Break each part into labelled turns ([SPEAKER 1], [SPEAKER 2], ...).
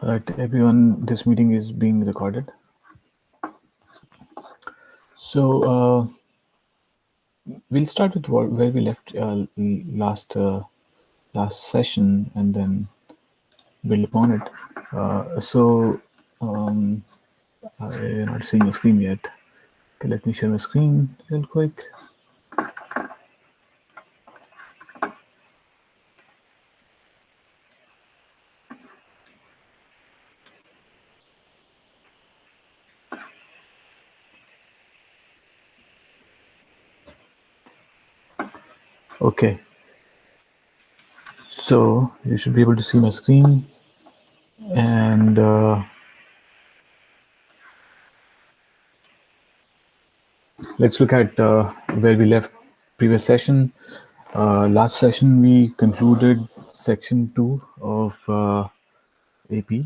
[SPEAKER 1] All right, everyone, this meeting is being recorded. So we'll start with where we left last session, and then build upon it. Um, I'm not seeing a screen yet. Okay, let me share my screen real quick. Okay, so you should be able to see my screen, and let's look at where we left previous session. Last session we concluded section 2 of AP,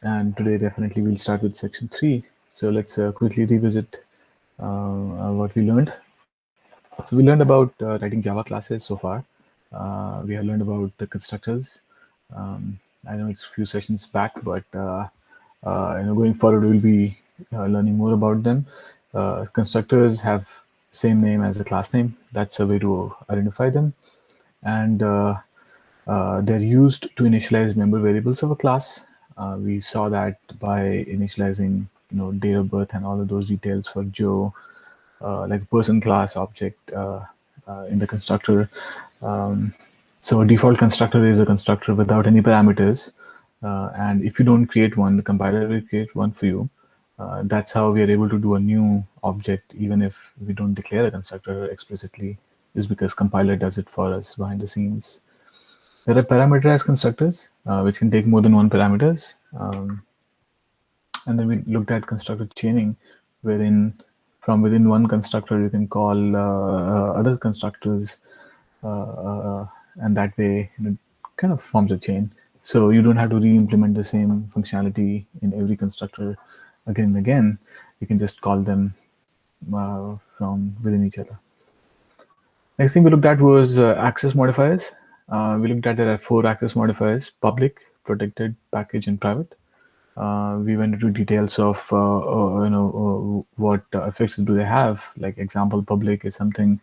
[SPEAKER 1] and today definitely we'll start with section 3. So let's quickly revisit what we learned. So we learned about writing Java classes so far. We have learned about the constructors. I know it's a few sessions back, but going forward we'll be learning more about them. Constructors have same name as the class name. That's a way to identify them, and they're used to initialize member variables of a class. We saw that by initializing, date of birth and all of those details for Joe, like a person class object in the constructor. Um, so a default constructor is a constructor without any parameters. And if you don't create one, the compiler will create one for you. That's how we are able to do a new object, even if we don't declare a constructor explicitly, is because compiler does it for us behind the scenes. There are parameterized constructors, which can take more than one parameters. And then we looked at constructor chaining, wherein from within one constructor you can call other constructors, and that way it kind of forms a chain. So you don't have to re-implement the same functionality in every constructor again and again. You can just call them from within each other. Next thing we looked at was access modifiers. We looked at there are 4 access modifiers: public, protected, package, and private. We went into details of what effects do they have. Like example, public is something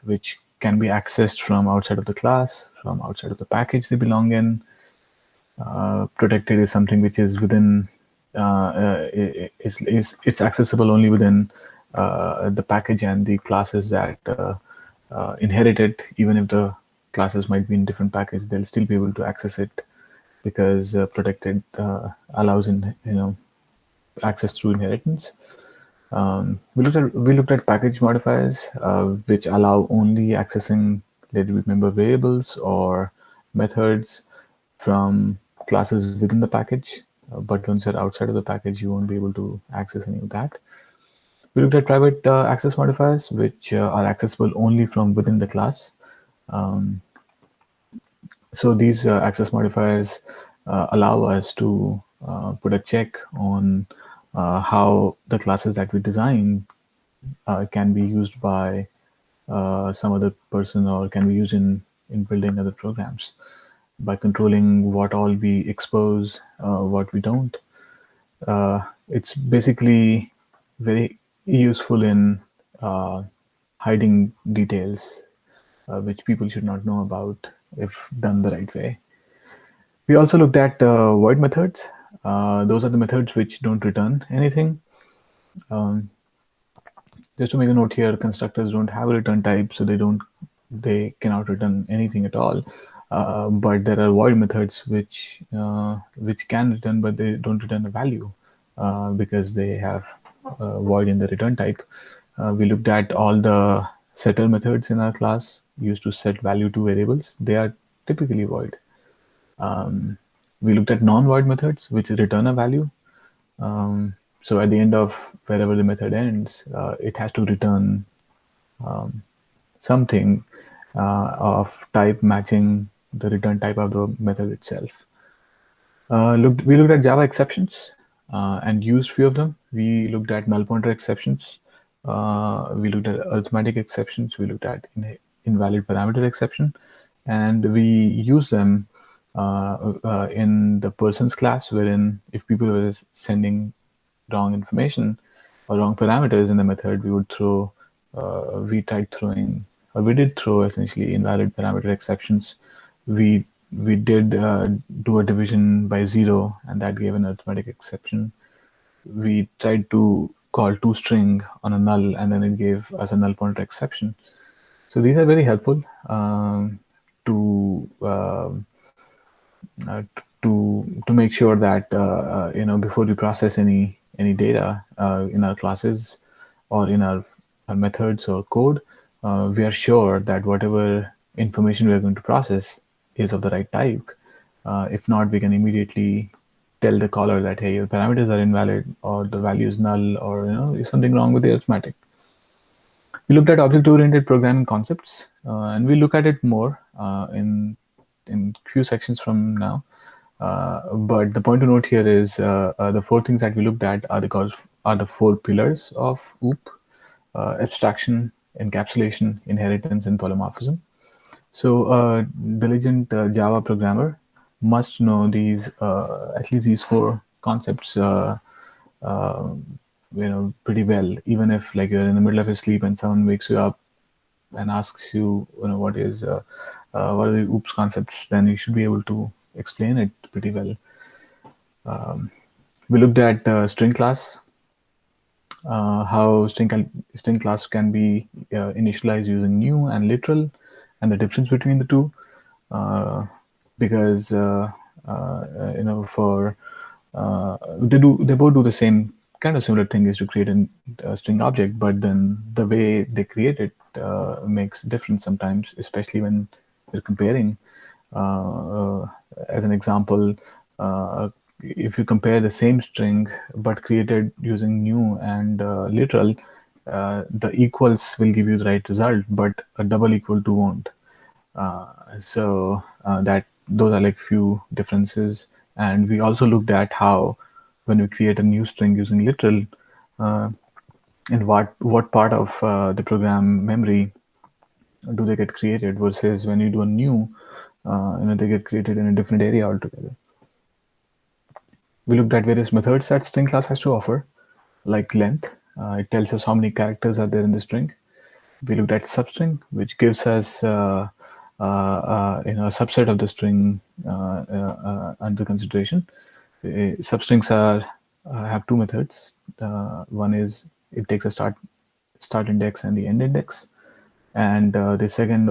[SPEAKER 1] which can be accessed from outside of the class, from outside of the package they belong in. Protected is something which is within it's accessible only within the package and the classes that inherit it. Even if the classes might be in different package, they'll still be able to access it because protected allows access through inheritance. We looked at package modifiers, which allow only accessing member variables or methods from classes within the package. But once you're outside of the package, you won't be able to access any of that. We looked at private access modifiers, which are accessible only from within the class. So these access modifiers allow us to put a check on how the classes that we design can be used by some other person or can be used in building other programs by controlling what all we expose, what we don't. It's basically very useful in hiding details which people should not know about if done the right way. We also looked at void methods. Those are the methods which don't return anything. Um, just to make a note here, constructors don't have a return type, so they cannot return anything at all. But there are void methods which can return, but they don't return a value because they have void in the return type. We looked at all the setter methods in our class used to set value to variables. They are typically void. We looked at non-void methods, which return a value. So at the end of wherever the method ends, it has to return something of type matching the return type of the method itself. We looked at Java exceptions and used few of them. We looked at null pointer exceptions. We looked at arithmetic exceptions. We looked at invalid parameter exception, and we use them in the persons class, wherein if people were sending wrong information or wrong parameters in the method, we tried throwing, or we did throw essentially invalid parameter exceptions. We we did do a division by zero, and that gave an arithmetic exception. We tried to call toString on a null, and then it gave us a null pointer exception. So these are very helpful to to make sure that before we process any data in our classes or in our methods or code, we are sure that whatever information we are going to process is of the right type. If not, we can immediately tell the caller that, hey, your parameters are invalid, or the value is null, or there's something wrong with the arithmetic. We looked at object-oriented programming concepts, and we look at it more in few sections from now. But the point to note here is the four things that we looked at are the four pillars of OOP: abstraction, encapsulation, inheritance, and polymorphism. So a diligent Java programmer must know these at least these four concepts uh, pretty well. Even if like you're in the middle of your sleep and someone wakes you up and asks you, what are the OOPS concepts, then you should be able to explain it pretty well. We looked at string class, how string class can be initialized using new and literal, and the difference between the two. Uh, because for they both do the same kind of similar thing, is to create a string object, but then the way they create it makes difference sometimes, especially when you're comparing. Uh, as an example, if you compare the same string but created using new and literal, the equals will give you the right result, but a double equal to won't. That those are like few differences. And we also looked at how when we create a new string using literal, uh, in what part of the program memory do they get created, versus when you do a new, they get created in a different area altogether. We looked at various methods that string class has to offer, like length. It tells us how many characters are there in the string. We looked at substring, which gives us a subset of the string under consideration. Substrings have two methods. One is it takes a start index and the end index, and the second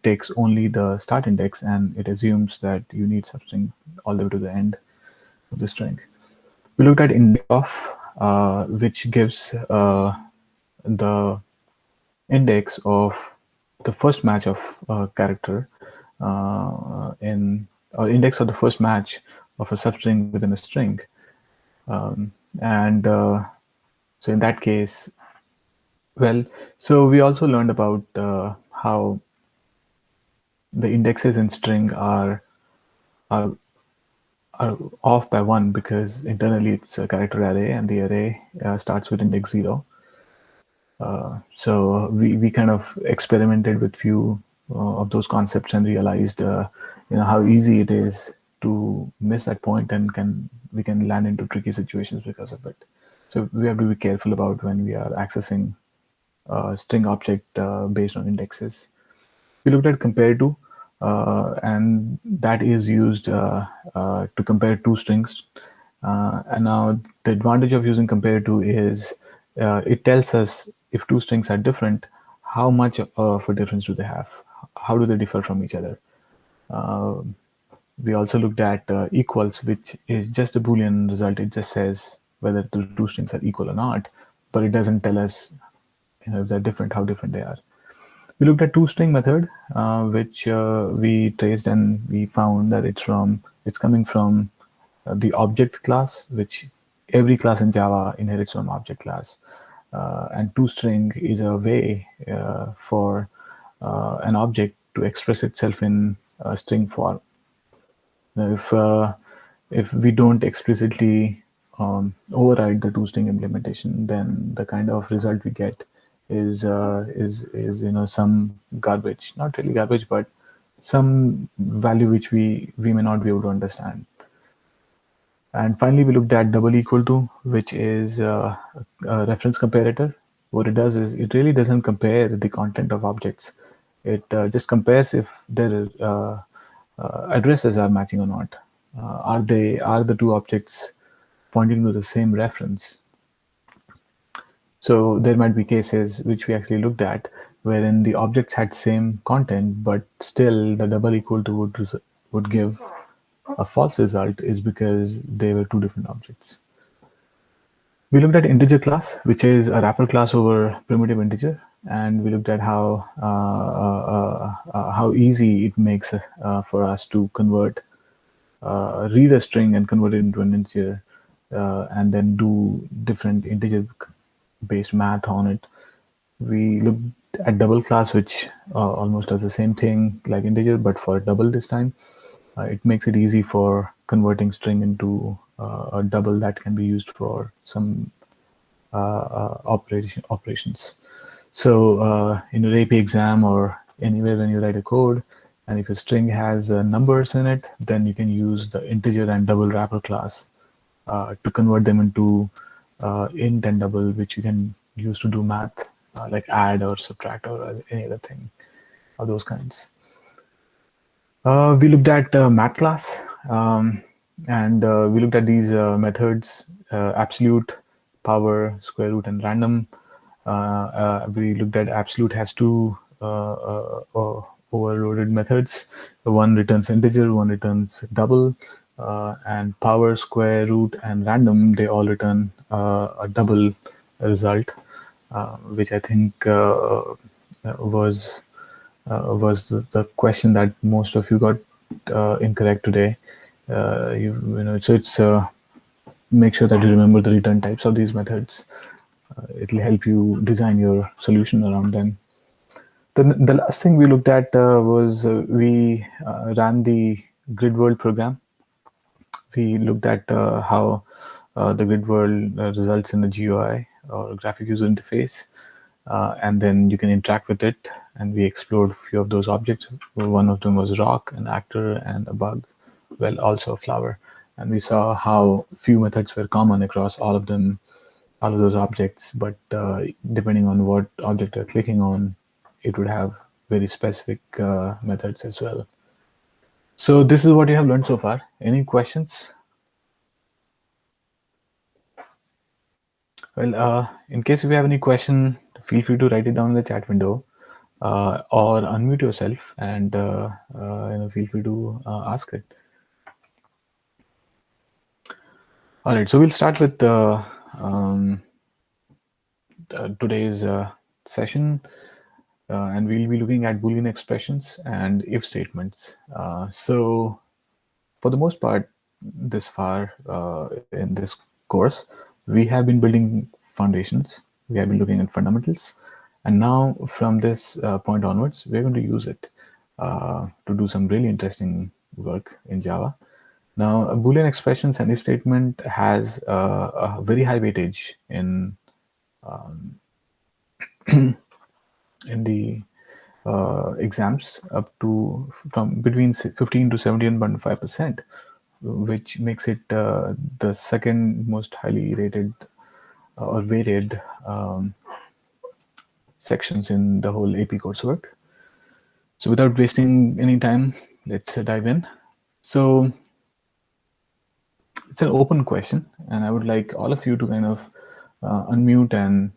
[SPEAKER 1] takes only the start index, and it assumes that you need substring all the way to the end of the string. We looked at index of, which gives the index of the first match of character in or index of the first match of a substring within a string. And so in that case, well, so we also learned about how the indexes in string are are off by one, because internally it's a character array, and the array starts with index 0. So we kind of experimented with few of those concepts and realized how easy it is to miss that point, and we can land into tricky situations because of it. So we have to be careful about when we are accessing a string object based on indexes. We looked at compare to, and that is used to compare two strings. And now the advantage of using compare to is it tells us if two strings are different, how much of a difference do they have? How do they differ from each other? Uh, we also looked at equals, which is just a Boolean result. It just says whether the two strings are equal or not, but it doesn't tell us if they're different, how different they are. We looked at toString method, which we traced, and we found that it's coming from the object class, which every class in Java inherits from object class. And toString is a way for an object to express itself in string form. Now, if we don't explicitly override the toString implementation, then the kind of result we get is some garbage. Not really garbage, but some value which we may not be able to understand. And finally, we looked at double equal to, which is a reference comparator. What it does is it really doesn't compare the content of objects. It just compares if their addresses are matching or not. Are the two objects pointing to the same reference? So there might be cases which we actually looked at wherein the objects had same content, but still the double equal to would give a false result is because they were two different objects. We looked at integer class, which is a wrapper class over primitive integer, and we looked at how easy it makes for us to convert read a string and convert it into an integer, and then do different integer based math on it. We looked at double class, which almost does the same thing like integer, but for double this time. It makes it easy for converting string into a double that can be used for some operations. So in your AP exam or anywhere when you write a code, and if a string has numbers in it, then you can use the integer and double wrapper class to convert them into int and double, which you can use to do math, like add or subtract or any other thing of those kinds. We looked at math class, and we looked at these methods: absolute, power, square root, and random. We looked at absolute has two overloaded methods. One returns integer, one returns double, and power, square root, and random, they all return a double result, which I think was the question that most of you got incorrect today. So it's make sure that you remember the return types of these methods. It'll help you design your solution around them. The last thing we looked at was we ran the grid world program. We looked at how the grid world results in a GUI or graphic user interface, and then you can interact with it. And we explored a few of those objects. One of them was rock, an actor, and a bug. Well, also a flower. And we saw how few methods were common across all of them, all of those objects. But depending on what object you're clicking on, it would have very specific methods as well. So this is what you have learned so far. Any questions? Well, in case if you have any question, feel free to write it down in the chat window, or unmute yourself and feel free to ask it. All right, so we'll start with today's session, and we'll be looking at Boolean expressions and if statements. So for the most part, this far in this course, we have been building foundations. We have been looking at fundamentals. And now from this point onwards, we're going to use it to do some really interesting work in Java. Now, Boolean expressions and if statement has a very high weightage in the exams, up to from between 15 to 17.5%, which makes it the second most highly rated or weighted sections in the whole AP coursework. So without wasting any time, let's dive in. So it's an open question, and I would like all of you to kind of unmute and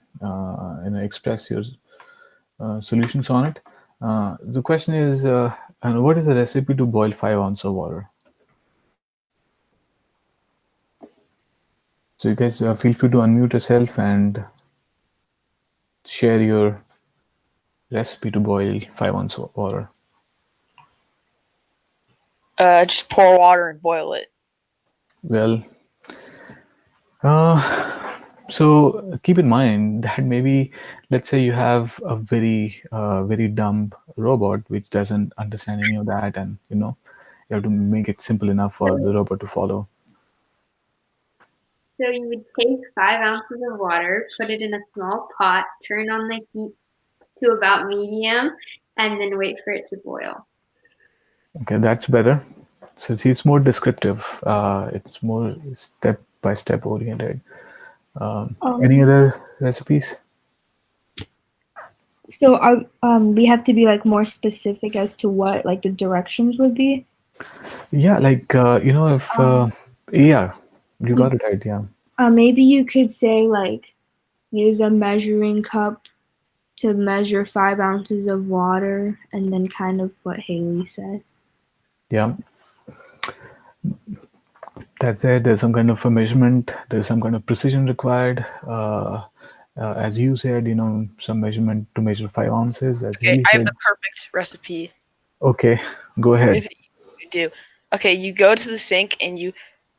[SPEAKER 1] express your solutions on it. The question is, and what is the recipe to boil 5 ounces of water? So you guys feel free to unmute yourself and share your recipe to boil 5 ounces of water.
[SPEAKER 2] Just pour water and boil it.
[SPEAKER 1] Well, so keep in mind that maybe, let's say you have a very dumb robot which doesn't understand any of that, and you have to make it simple enough for the robot to follow.
[SPEAKER 3] So you would take 5 ounces of water, put it in a small pot, turn on the heat to about medium, and then wait for it to boil.
[SPEAKER 1] Okay, that's better. So see, it's more descriptive. It's more step by step oriented. Any
[SPEAKER 4] Um,
[SPEAKER 1] other recipes?
[SPEAKER 4] so we have to be like more specific as to what like the directions would be.
[SPEAKER 1] Yeah, like if
[SPEAKER 4] Um,
[SPEAKER 1] yeah, you
[SPEAKER 4] we,
[SPEAKER 1] got it right. Yeah.
[SPEAKER 4] maybe you could say like use a measuring cup to measure 5 ounces of water, and then kind of what Haley said.
[SPEAKER 1] Yeah, that's it. There's some kind of a measurement. There's some kind of precision required. As you said, some measurement to measure 5 ounces. As
[SPEAKER 2] Okay,
[SPEAKER 1] he
[SPEAKER 2] I have
[SPEAKER 1] said,
[SPEAKER 2] the perfect recipe.
[SPEAKER 1] okay, go ahead.
[SPEAKER 2] Is you do. Okay, you go to the sink and you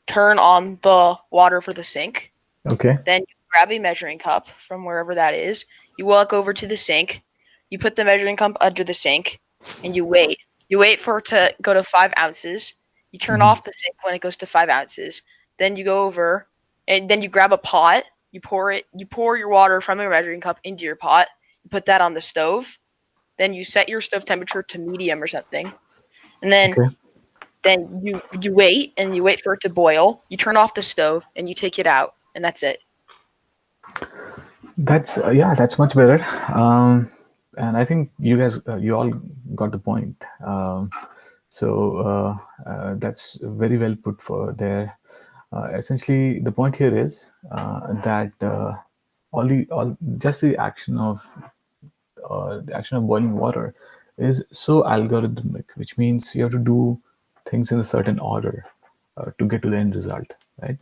[SPEAKER 2] turn on the water for the sink.
[SPEAKER 1] Okay.
[SPEAKER 2] Then you grab a measuring cup from wherever that is. You walk over to the sink. You put the measuring cup under the sink, and you wait. You wait for it to go to 5 ounces. You turn
[SPEAKER 1] Mhm.
[SPEAKER 2] off the sink when it goes to 5 ounces. Then you go over, and then you grab a pot. You pour it. You pour your water from your measuring cup into your pot. You put that on the stove. Then you set your stove temperature to medium or something. And
[SPEAKER 1] Okay.
[SPEAKER 2] then you wait and you wait for it to boil. You turn off the stove and you take it out, and that's it.
[SPEAKER 1] That's yeah, that's much better. And I think you guys, you all got the point. So that's very well put for there. Essentially, the point here is that all just the action of boiling water is so algorithmic, which means you have to do things in a certain order to get to the end result, right?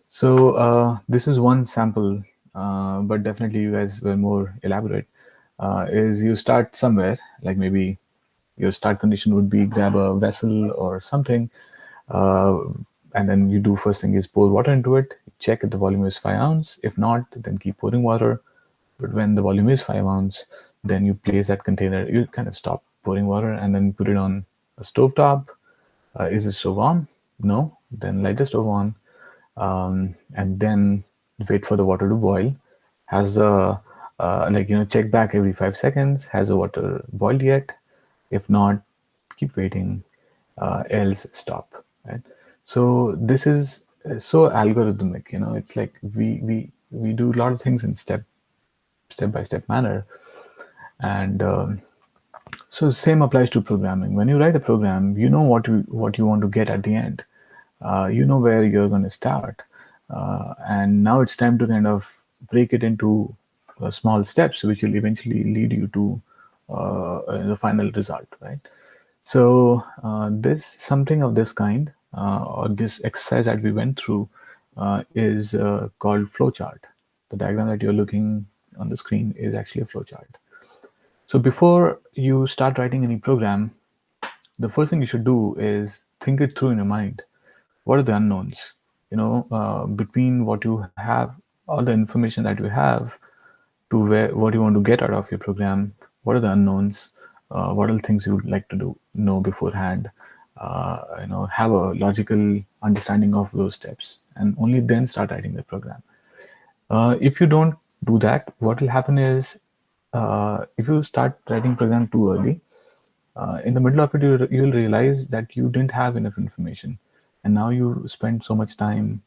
[SPEAKER 1] So this is one sample, but definitely you guys were more elaborate. Is you start somewhere, like maybe your start condition would be grab a vessel or something, uh, and then you do first thing is pour water into it, check if the volume is 5 ounce. If not, then keep pouring water. But when the volume is 5 ounce, then you place that container. You kind of stop pouring water and then put it on a stove top. Is the stove on? No. Then light the stove on, and then wait for the water to boil. Has the check back every 5 seconds. Has the water boiled yet? If not, keep waiting. Else stop. Right. So this is so algorithmic. It's like we do a lot of things in step by step manner, and so same applies to programming. When you write a program, you know what you want to get at the end. You know where you're going to start, and now it's time to kind of break it into small steps, which will eventually lead you to the final result, right? So this something of this kind, or this exercise that we went through, is called flowchart. The diagram that you're looking on the screen is actually a flowchart. So before you start writing any program, the first thing you should do is think it through in your mind. What are the unknowns? Between what you have, all the information that you have, to where what you want to get out of your program. What are the unknowns? What are the things you would like to know beforehand? Have a logical understanding of those steps, and only then start writing the program. If you don't do that, what will happen is, if you start writing program too early, in the middle of it, you'll realize that you didn't have enough information, and now you spend so much time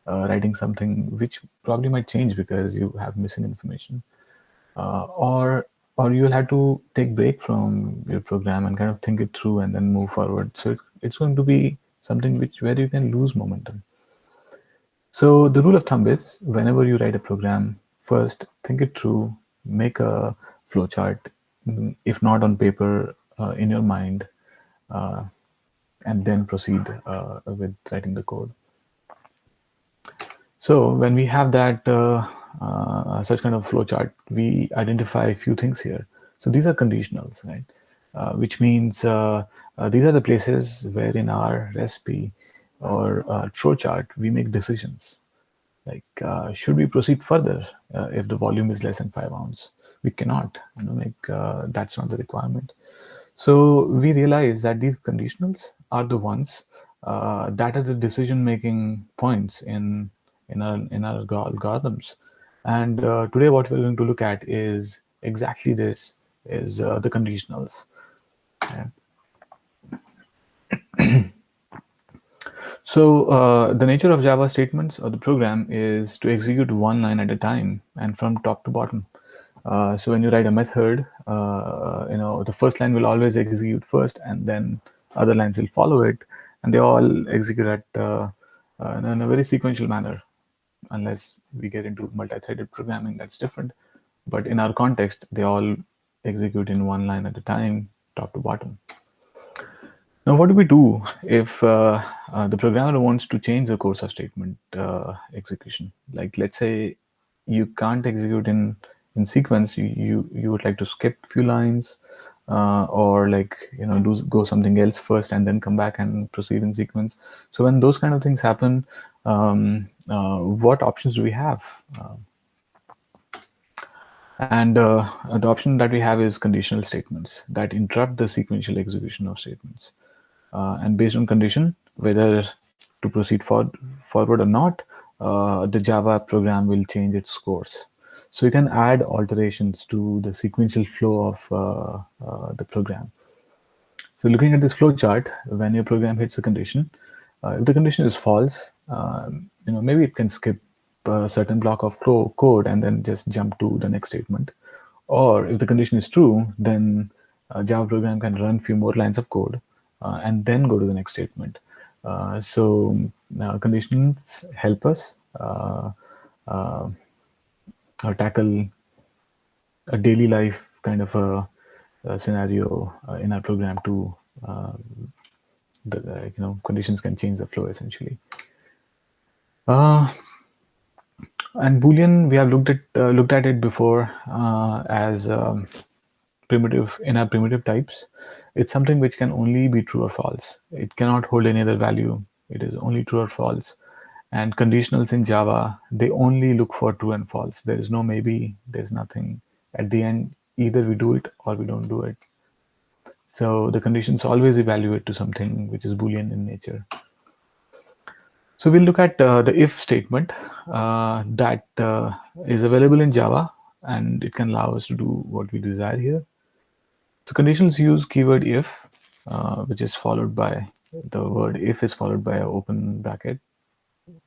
[SPEAKER 1] writing something which probably might change because you have missing information, or you'll have to take break from your program and kind of think it through and then move forward. So it's going to be something which where you can lose momentum. So the rule of thumb is whenever you write a program, first think it through, make a flowchart, if not on paper, in your mind, uh, and then proceed with writing the code. So when we have that such kind of flowchart, we identify a few things here. So these are conditionals, right? Which means these are the places where in our recipe or flowchart we make decisions. Like, should we proceed further if the volume is less than 5 ounce? We cannot. That's not the requirement. So we realize that these conditionals are the ones that are the decision-making points in our algorithms. And today, what we're going to look at is exactly this: is the conditionals. Yeah. So the nature of Java statements or the program is to execute one line at a time and from top to bottom. So when you write a method, the first line will always execute first, and then other lines will follow it, and they all execute at in a very sequential manner. Unless we get into multi-threaded programming, that's different. But in our context, they all execute in one line at a time, top to bottom. Now, what do we do if the programmer wants to change the course of statement execution? Like, let's say you can't execute in sequence. You would like to skip few lines, or like do go something else first and then come back and proceed in sequence. So when those kind of things happen, what options do we have? And the option that we have is conditional statements that interrupt the sequential execution of statements. And based on condition, whether to proceed forward or not, the Java program will change its course. So you can add alterations to the sequential flow of the program. So looking at this flow chart, when your program hits a condition, if the condition is false, maybe it can skip a certain block of code and then just jump to the next statement. Or if the condition is true, then Java program can run few more lines of code and then go to the next statement. So conditions help us uh, tackle a daily life kind of a scenario in our program too. Conditions can change the flow essentially. And Boolean, we have looked at it before as primitive in our primitive types. It's something which can only be true or false. It cannot hold any other value. It is only true or false. And conditionals in Java, they only look for true and false. There is no maybe. There's nothing at the end. Either we do it or we don't do it. So the conditions always evaluate to something which is Boolean in nature. So we'll look at the if statement that is available in Java, and it can allow us to do what we desire here. So conditionals use keyword if, which is followed by the word if is followed by an open bracket,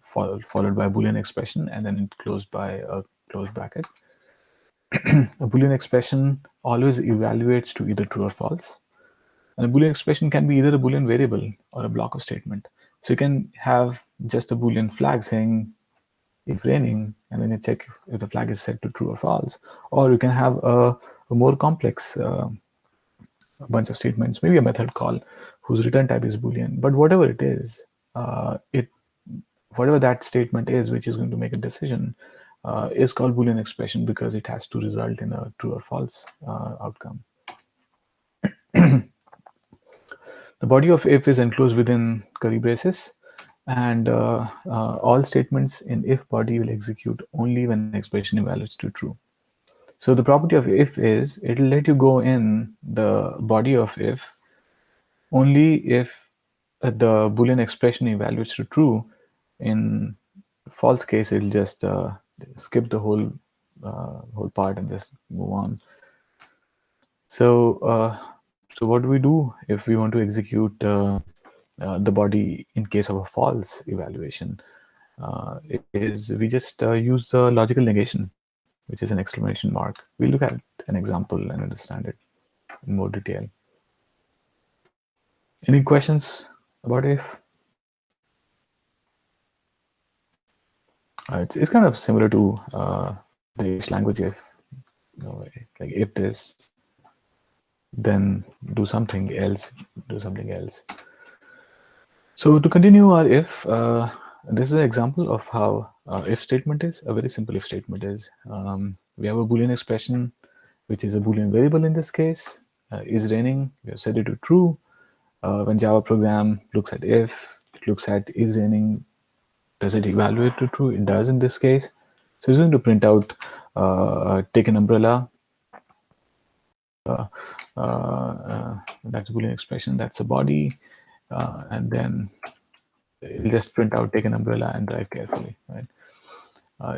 [SPEAKER 1] followed by a Boolean expression, and then closed by a closed bracket. A Boolean expression always evaluates to either true or false. And a Boolean expression can be either a Boolean variable or a block of statement. So you can have just a Boolean flag saying if raining, and then you check if the flag is set to true or false. Or you can have a more complex bunch of statements, maybe a method call whose return type is Boolean. But whatever it is, whatever that statement is, which is going to make a decision, is called Boolean expression because it has to result in a true or false outcome. The body of if is enclosed within curly braces, and all statements in if body will execute only when the expression evaluates to true. So the property of if is it'll let you go in the body of if only if the Boolean expression evaluates to true. In false case, it'll just skip the whole part and just move on. So what do we do if we want to execute the body in case of a false evaluation? Is we just use the logical negation, which is an exclamation mark. We'll look at an example and understand it in more detail. Any questions about if? It's kind of similar to the English language if. Like if this, then do something else, do something else. So to continue our if, this is an example of how if statement is, a very simple if statement is. We have a Boolean expression, which is a Boolean variable in this case, is raining, we have set it to true. When Java program looks at if, it looks at is raining, does it evaluate to true? It does in this case. So it's going to print out take an umbrella. That's a Boolean expression, that's a body. And then it'll just print out take an umbrella and drive carefully, right?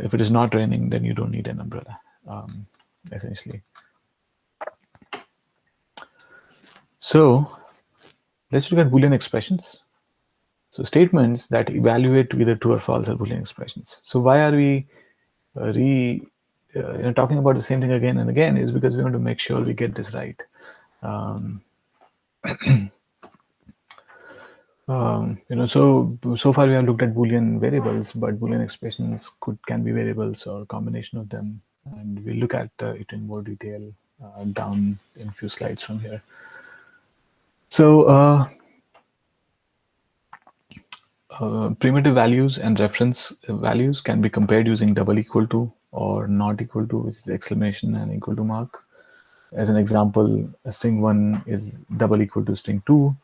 [SPEAKER 1] If it is not raining, then you don't need an umbrella, essentially. So let's look at Boolean expressions. So statements that evaluate to either true or false are Boolean expressions. So why are we talking about the same thing again and again? Is because we want to make sure we get this right. Um, so far we have looked at Boolean variables, but Boolean expressions can be variables or a combination of them, and we'll look at it in more detail down in a few slides from here. So primitive values and reference values can be compared using double equal to or not equal to, which is the exclamation and equal to mark. As an example, a string 1 is double equal to string 2,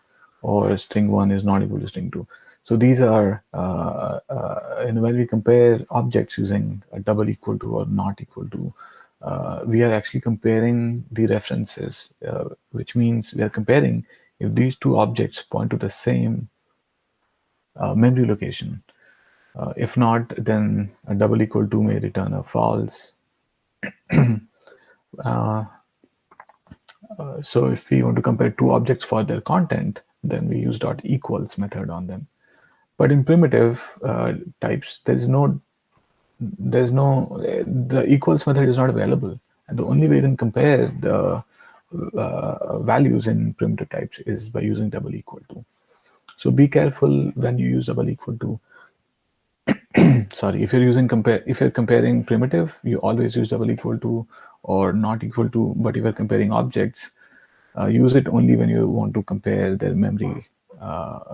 [SPEAKER 1] or string 1 is not equal to string 2. So these are, when we compare objects using a double equal to or not equal to, we are actually comparing the references, which means we are comparing if these two objects point to the same memory location. If not, then a double equal to may return a false. So if we want to compare two objects for their content, then we use dot equals method on them. But in primitive types, the equals method is not available, and the only way you can compare the values in primitive types is by using double equal to. So be careful when you use double equal to. Sorry, if you're comparing primitive, you always use double equal to or not equal to. But if you're comparing objects, use it only when you want to compare their memory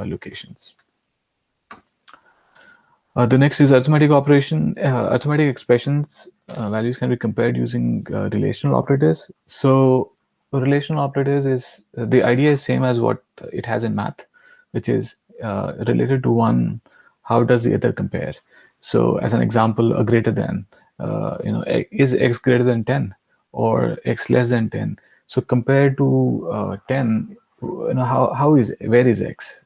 [SPEAKER 1] locations. The next is arithmetic operation. Arithmetic expressions values can be compared using relational operators. So relational operators is the idea is same as what it has in math, which is related to one. How does the other compare? So as an example, a greater than, is x greater than 10 or x less than 10? So compared to 10, where is x?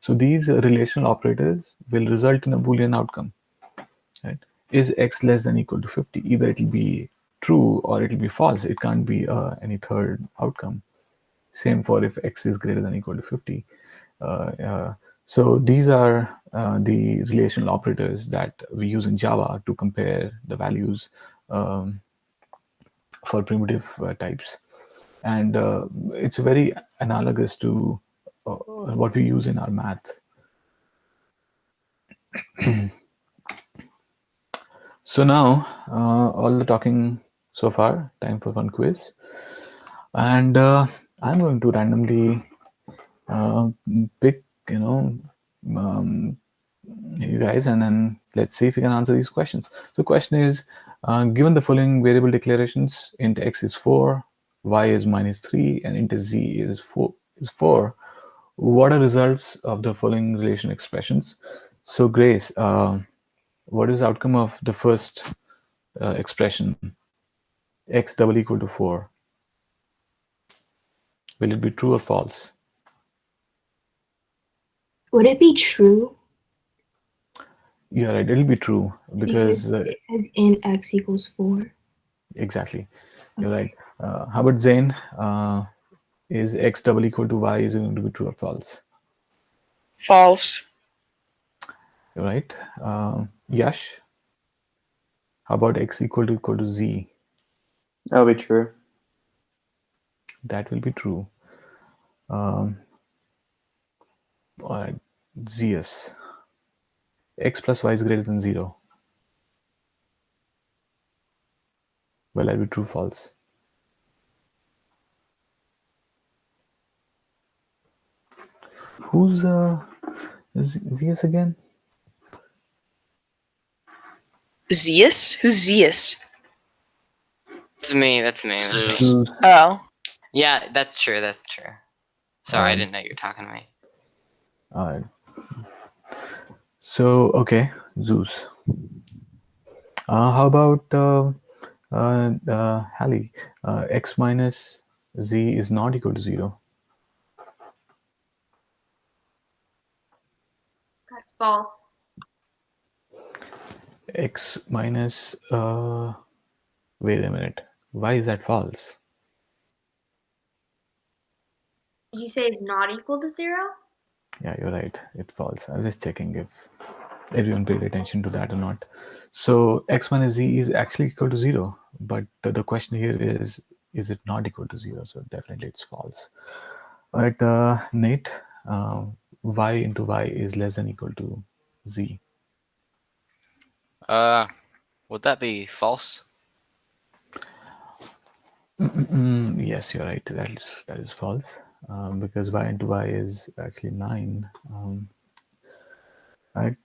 [SPEAKER 1] So these relational operators will result in a Boolean outcome. Right? Is x less than or equal to 50? Either it will be true or it will be false. It can't be any third outcome. Same for if x is greater than or equal to 50. So these are the relational operators that we use in Java to compare the values for primitive types. And it's very analogous to what we use in our math. So now, all the talking so far, time for one quiz. And I'm going to randomly pick, you guys, and then let's see if you can answer these questions. So the question is, given the following variable declarations, int x is 4, y is -3, and int z is 4, what are results of the following relation expressions? So Grace, what is the outcome of the first expression, x double equal to 4? Will it be true or false?
[SPEAKER 4] Would it be true?
[SPEAKER 1] Yeah, right. It'll be true because
[SPEAKER 4] it says int x equals 4.
[SPEAKER 1] Exactly. You're right. How about Zain? Is x double equal to y is it going to be true or false?
[SPEAKER 2] False.
[SPEAKER 1] You're right. Yash, how about x equal to z?
[SPEAKER 5] That'll be true.
[SPEAKER 1] That will be true. All right. Zeus, x plus y is greater than 0. Well, that'll be true, false. Who's Zeus again?
[SPEAKER 2] Zeus? Who's Zeus?
[SPEAKER 6] That's me. That's me. That's me.
[SPEAKER 1] Zeus.
[SPEAKER 2] Oh.
[SPEAKER 6] Yeah, that's true. That's true. Sorry, I didn't know you were talking to me.
[SPEAKER 1] All right. So, okay, Zeus. How about Hallie? X minus z is not equal to 0.
[SPEAKER 3] That's false.
[SPEAKER 1] X minus, wait a minute. Why is that false?
[SPEAKER 3] Did you say it's not equal to 0?
[SPEAKER 1] Yeah, you're right. It's false. I was just checking if everyone paid attention to that or not. So x minus z is actually equal to 0, but the question here is it not equal to 0? So definitely it's false. All right, Nate, y into y is less than equal to z.
[SPEAKER 7] Would that be false?
[SPEAKER 1] Yes, you're right. That is false, because y into y is actually 9. Right,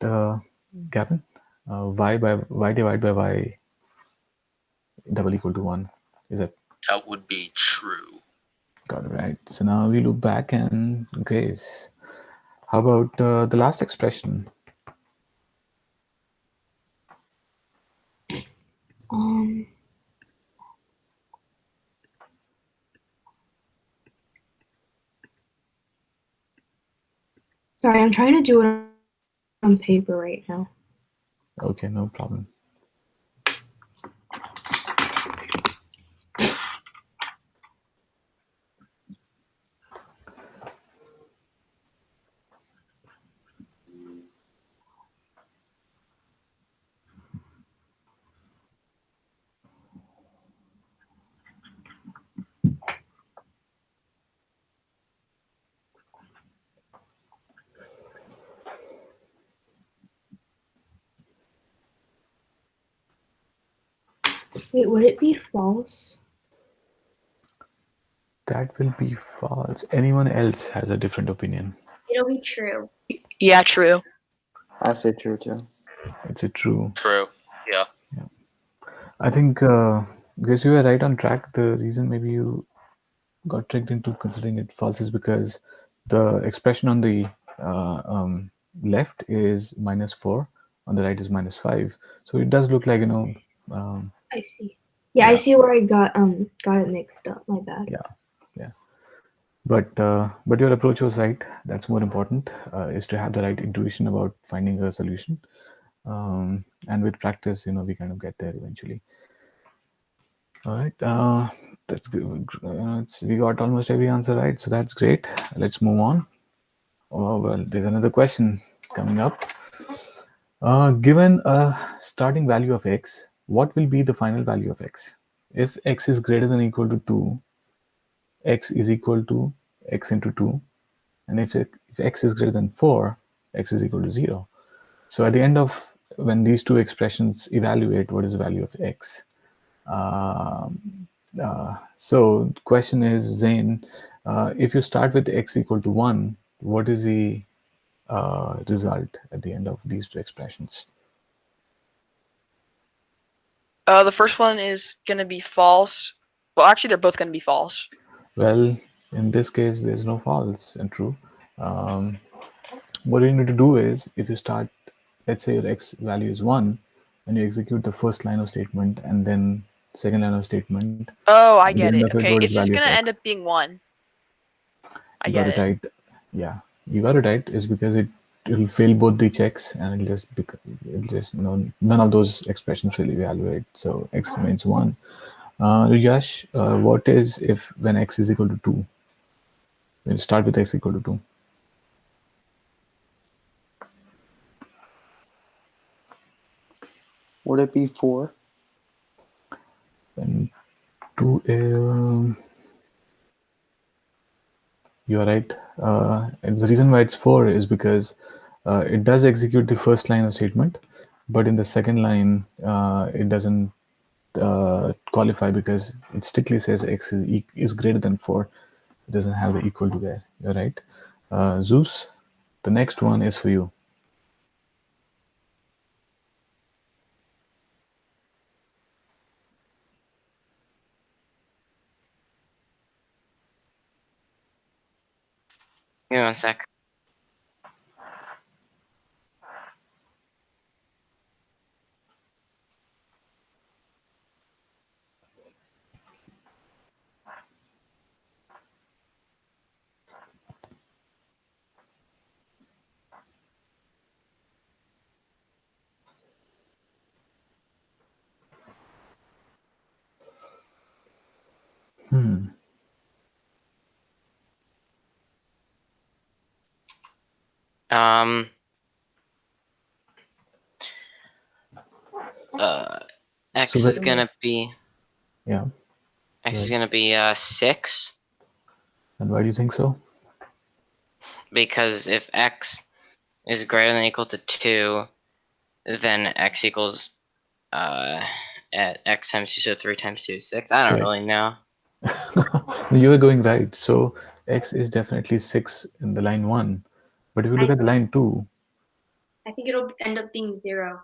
[SPEAKER 1] Gavin, y divided by y double equal to 1. Is that
[SPEAKER 8] That would be true.
[SPEAKER 1] got it right? So now we look back and Grace. How about the last expression?
[SPEAKER 4] Um, sorry, I'm trying to do it on paper right now.
[SPEAKER 1] Okay, no problem.
[SPEAKER 4] Wait, would it be false?
[SPEAKER 1] That will be false. Anyone else has a different opinion?
[SPEAKER 3] It'll be true.
[SPEAKER 2] Yeah, true.
[SPEAKER 5] I say true too.
[SPEAKER 1] It's a true.
[SPEAKER 8] True. Yeah.
[SPEAKER 1] I think, Grace, you were right on track. The reason maybe you got tricked into considering it false is because the expression on the left is -4, on the right is -5. So it does look like,
[SPEAKER 4] I see. Yeah, I see where I got it mixed up. My bad.
[SPEAKER 1] yeah. But your approach was right. That's more important, is to have the right intuition about finding a solution. And with practice, we kind of get there eventually. All right. That's good. We got almost every answer right, so that's great. Let's move on. Oh, well, there's another question coming up. Given a starting value of x, what will be the final value of x? If x is greater than or equal to 2, x is equal to x into 2. And if x is greater than 4, x is equal to 0. So at the end of when these two expressions evaluate, what is the value of x? So the question is, Zane, if you start with x equal to 1, what is the result at the end of these two expressions?
[SPEAKER 2] The first one is gonna be false. Well, actually, they're both gonna be false.
[SPEAKER 1] Well, in this case, there's no false and true. What you need to do is, if you start, let's say your x value is 1, and you execute the first line of statement and then second line of statement,
[SPEAKER 2] Oh, I
[SPEAKER 1] at the
[SPEAKER 2] get
[SPEAKER 1] end
[SPEAKER 2] it.
[SPEAKER 1] of it,
[SPEAKER 2] Okay,
[SPEAKER 1] what is
[SPEAKER 2] it's
[SPEAKER 1] the
[SPEAKER 2] just
[SPEAKER 1] value of
[SPEAKER 2] gonna end
[SPEAKER 1] x?
[SPEAKER 2] up being 1. I
[SPEAKER 1] You got
[SPEAKER 2] get
[SPEAKER 1] it
[SPEAKER 2] it.
[SPEAKER 1] right. Yeah, you got it right. Is because it'll fail both the checks, and it'll just none of those expressions will evaluate. So x remains 1. Yash, what is if when x is equal to 2? We'll start with x equal to 2.
[SPEAKER 5] Would it be 4?
[SPEAKER 1] And 2, you're right. And the reason why it's 4 is because it does execute the first line of statement, but in the second line, it doesn't qualify because it strictly says x is greater than 4. It doesn't have the equal to there. You're right. Zeus, the next one is for you.
[SPEAKER 6] Give me one sec. X
[SPEAKER 1] So
[SPEAKER 6] is
[SPEAKER 1] when-
[SPEAKER 6] gonna be
[SPEAKER 1] Yeah.
[SPEAKER 6] X is
[SPEAKER 1] Right.
[SPEAKER 6] gonna be 6,
[SPEAKER 1] And why do you think so?
[SPEAKER 6] because if X is greater than or equal to 2, then X equals at X times 2, so 3 times 2 is 6. I don't
[SPEAKER 1] Correct.
[SPEAKER 6] really know.
[SPEAKER 1] You were going right. So X is definitely 6 in the line 1. But if you look at the line 2,
[SPEAKER 3] I think it'll end up being 0.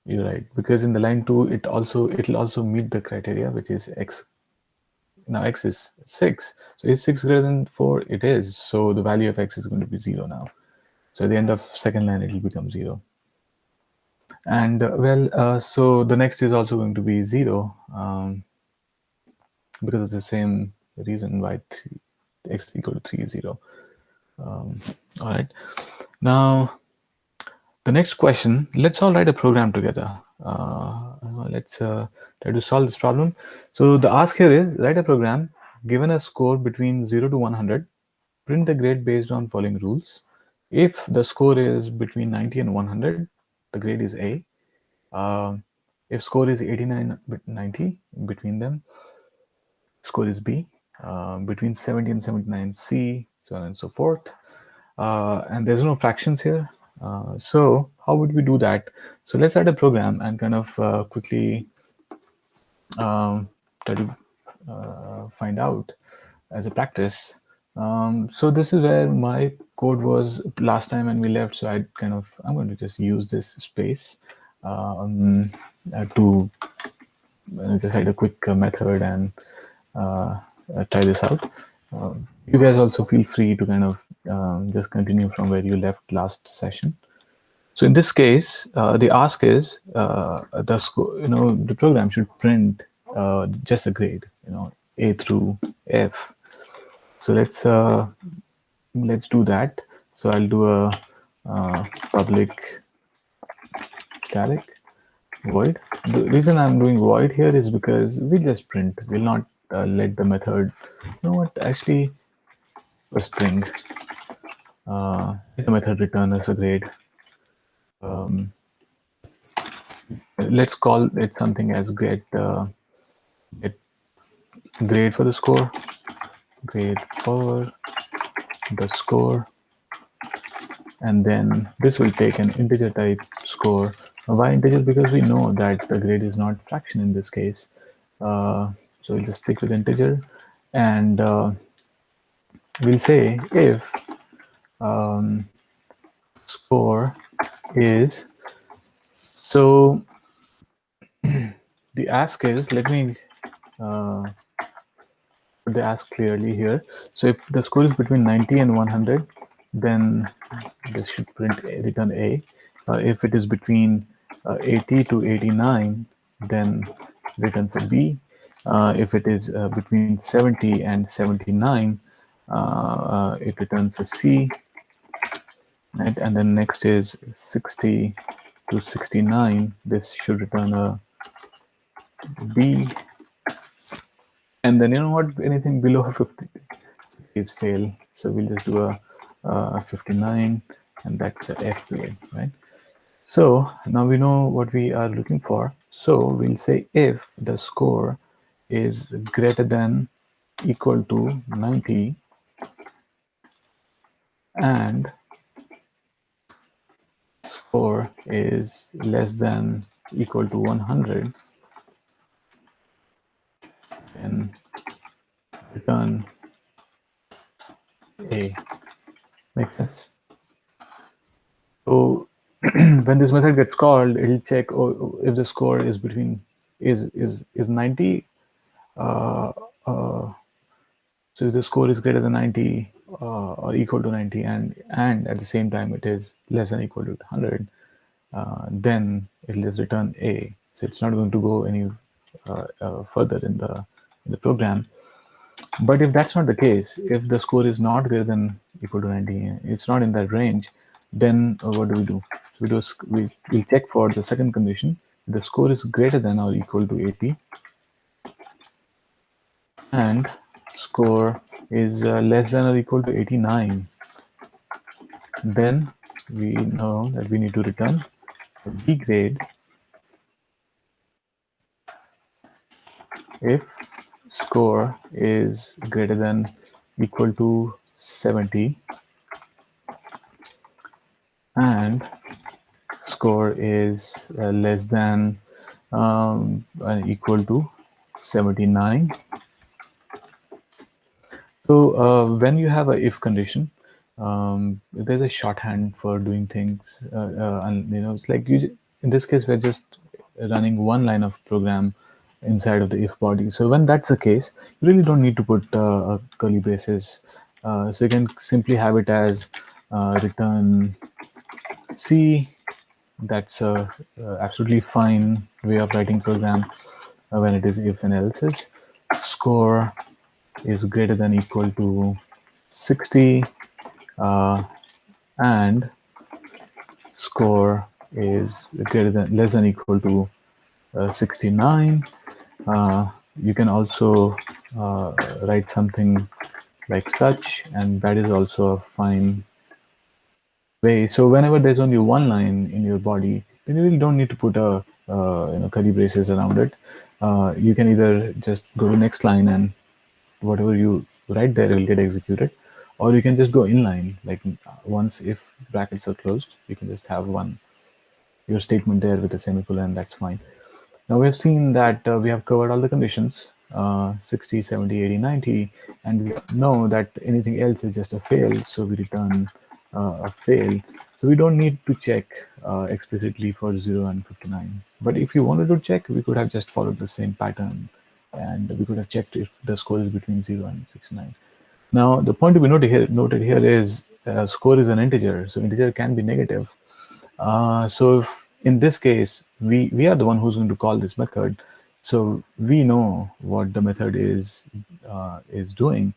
[SPEAKER 1] you're right. Because in the line 2, it'll also meet the criteria, which is X. Now X is 6. So is 6 greater than 4? It is. So the value of X is going to be 0 now. So at the end of second line, it will become 0. And so the next is also going to be 0, because of the same reason why X equal to 3 is 0. All right. Now, the next question, let's all write a program together. Let's try to solve this problem. So the ask here is, write a program given a score between 0 to 100, print the grade based on following rules. If the score is between 90 and 100, the grade is A. If score is 89 90, between them, score is B. Between 70 and 79, C, so on and so forth. And there's no fractions here. So how would we do that? So let's write a program and kind of quickly try to find out as a practice. So this is where my code was last time when we left. So I'm going to just use this space to just write a quick method and try this out. You guys also feel free to kind of just continue from where you left last session. So in this case, the ask is the score. The program should print just a grade. A through F. So let's do that. So I'll do a public static void. The reason I'm doing void here is because we just print. We'll not let the method. You know what? Actually, for string, the method return as a grade. Let's call it something as get grade for the score. Grade for the score, and then this will take an integer type score. Why integer? Because we know that the grade is not fraction in this case. So we'll just stick with integer, and we'll say if score is, so the ask is, let me put the ask clearly here. So if the score is between 90 and 100, then this should return A. If it is between 80 to 89, then returns a B. If it is between 70 and 79, it returns a C. Right? And then next is 60 to 69. This should return a B. And then anything below 50 is fail. So we'll just do a 59, and that's a F grade, right? So now we know what we are looking for. So we'll say if the score is greater than equal to 90 and score is less than equal to 100, then return A. Makes sense? So when this method gets called, it'll check if the score is between is 90. So if the score is greater than 90 or equal to 90, and at the same time it is less than equal to 100, then it'll just return A. So it's not going to go any further in the program. But if that's not the case, if the score is not greater than equal to 90, it's not in that range, then what do? So we check for the second condition. The score is greater than or equal to 80, and score is less than or equal to 89. Then we know that we need to return a B grade if score is greater than equal to 70 and score is less than equal to 79. So when you have a if condition, there's a shorthand for doing things, and it's like in this case we're just running one line of program inside of the if body. So when that's the case, you really don't need to put curly braces. So you can simply have it as return C. That's a absolutely fine way of writing program when it is if and else's. Score is greater than equal to 60 and score is greater than less than equal to 69. You can also write something like such, and that is also a fine way. So whenever there's only one line in your body, then you really don't need to put a curly braces around it. You can either just go to next line and whatever you write there will get executed, or you can just go inline. Like once if brackets are closed, you can just have your statement there with a semicolon. That's fine. Now we've seen that we have covered all the conditions 60, 70, 80, 90, and we know that anything else is just a fail, so we return a fail. So we don't need to check explicitly for 0 and 59. But if you wanted to check, we could have just followed the same pattern, and we could have checked if the score is between 0 and 69. Now, the point to be noted here is score is an integer, so integer can be negative. So if in this case, we are the one who's going to call this method, so we know what the method is doing.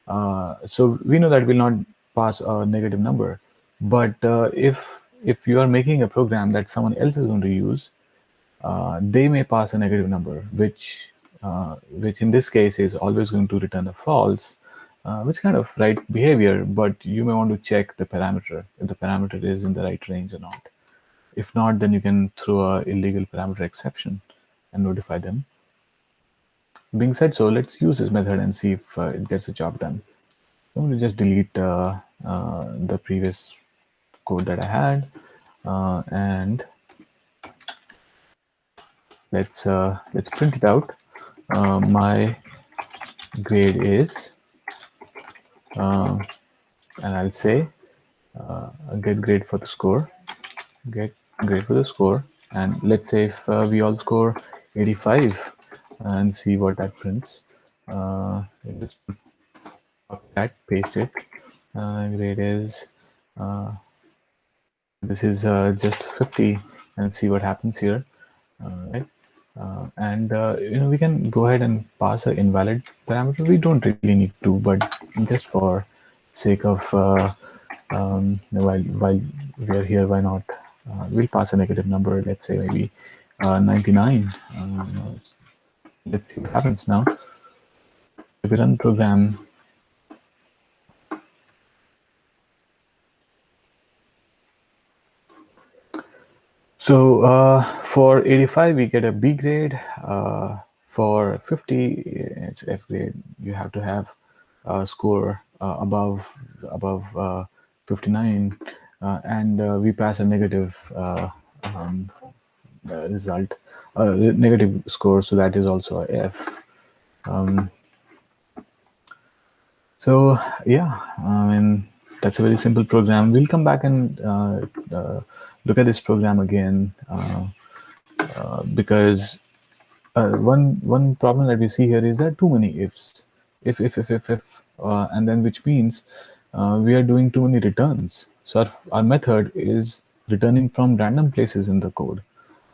[SPEAKER 1] So we know that will not pass a negative number. But if you are making a program that someone else is going to use, they may pass a negative number, which in this case is always going to return a false, which kind of right behavior, but you may want to check the parameter, if the parameter is in the right range or not. If not, then you can throw a illegal parameter exception and notify them. Being said so, let's use this method and see if it gets the job done. I'm going to just delete the previous code that I had, and let's print it out. My grade is, and I'll say get grade for the score, get grade for the score, and let's say if we all score 85 and see what that prints. Just copy that, paste it. Grade is this is just 50, and see what happens here. Right. And we can go ahead and pass an invalid parameter. We don't really need to, but just for sake of while we are here, why not? We'll pass a negative number. Let's say maybe 99. Let's see what happens now. If we run the program, so for 85 we get a B grade. For 50 it's F grade. You have to have a score above 59, and we pass a negative result, negative score, so that is also a F. So yeah, I mean, that's a very simple program. We'll come back and look at this program again because one problem that we see here is that too many ifs, if, and then which means we are doing too many returns. So our method is returning from random places in the code.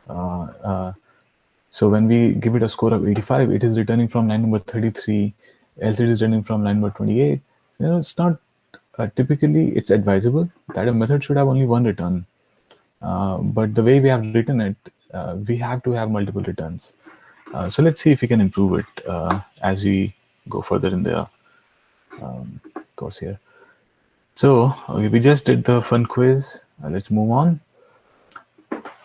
[SPEAKER 1] So when we give it a score of 85, it is returning from line number 33, else it is returning from line number 28. It's not typically, it's advisable that a method should have only one return. But the way we have written it, we have to have multiple returns. So let's see if we can improve it as we go further in the course here. So okay, we just did the fun quiz. Let's move on.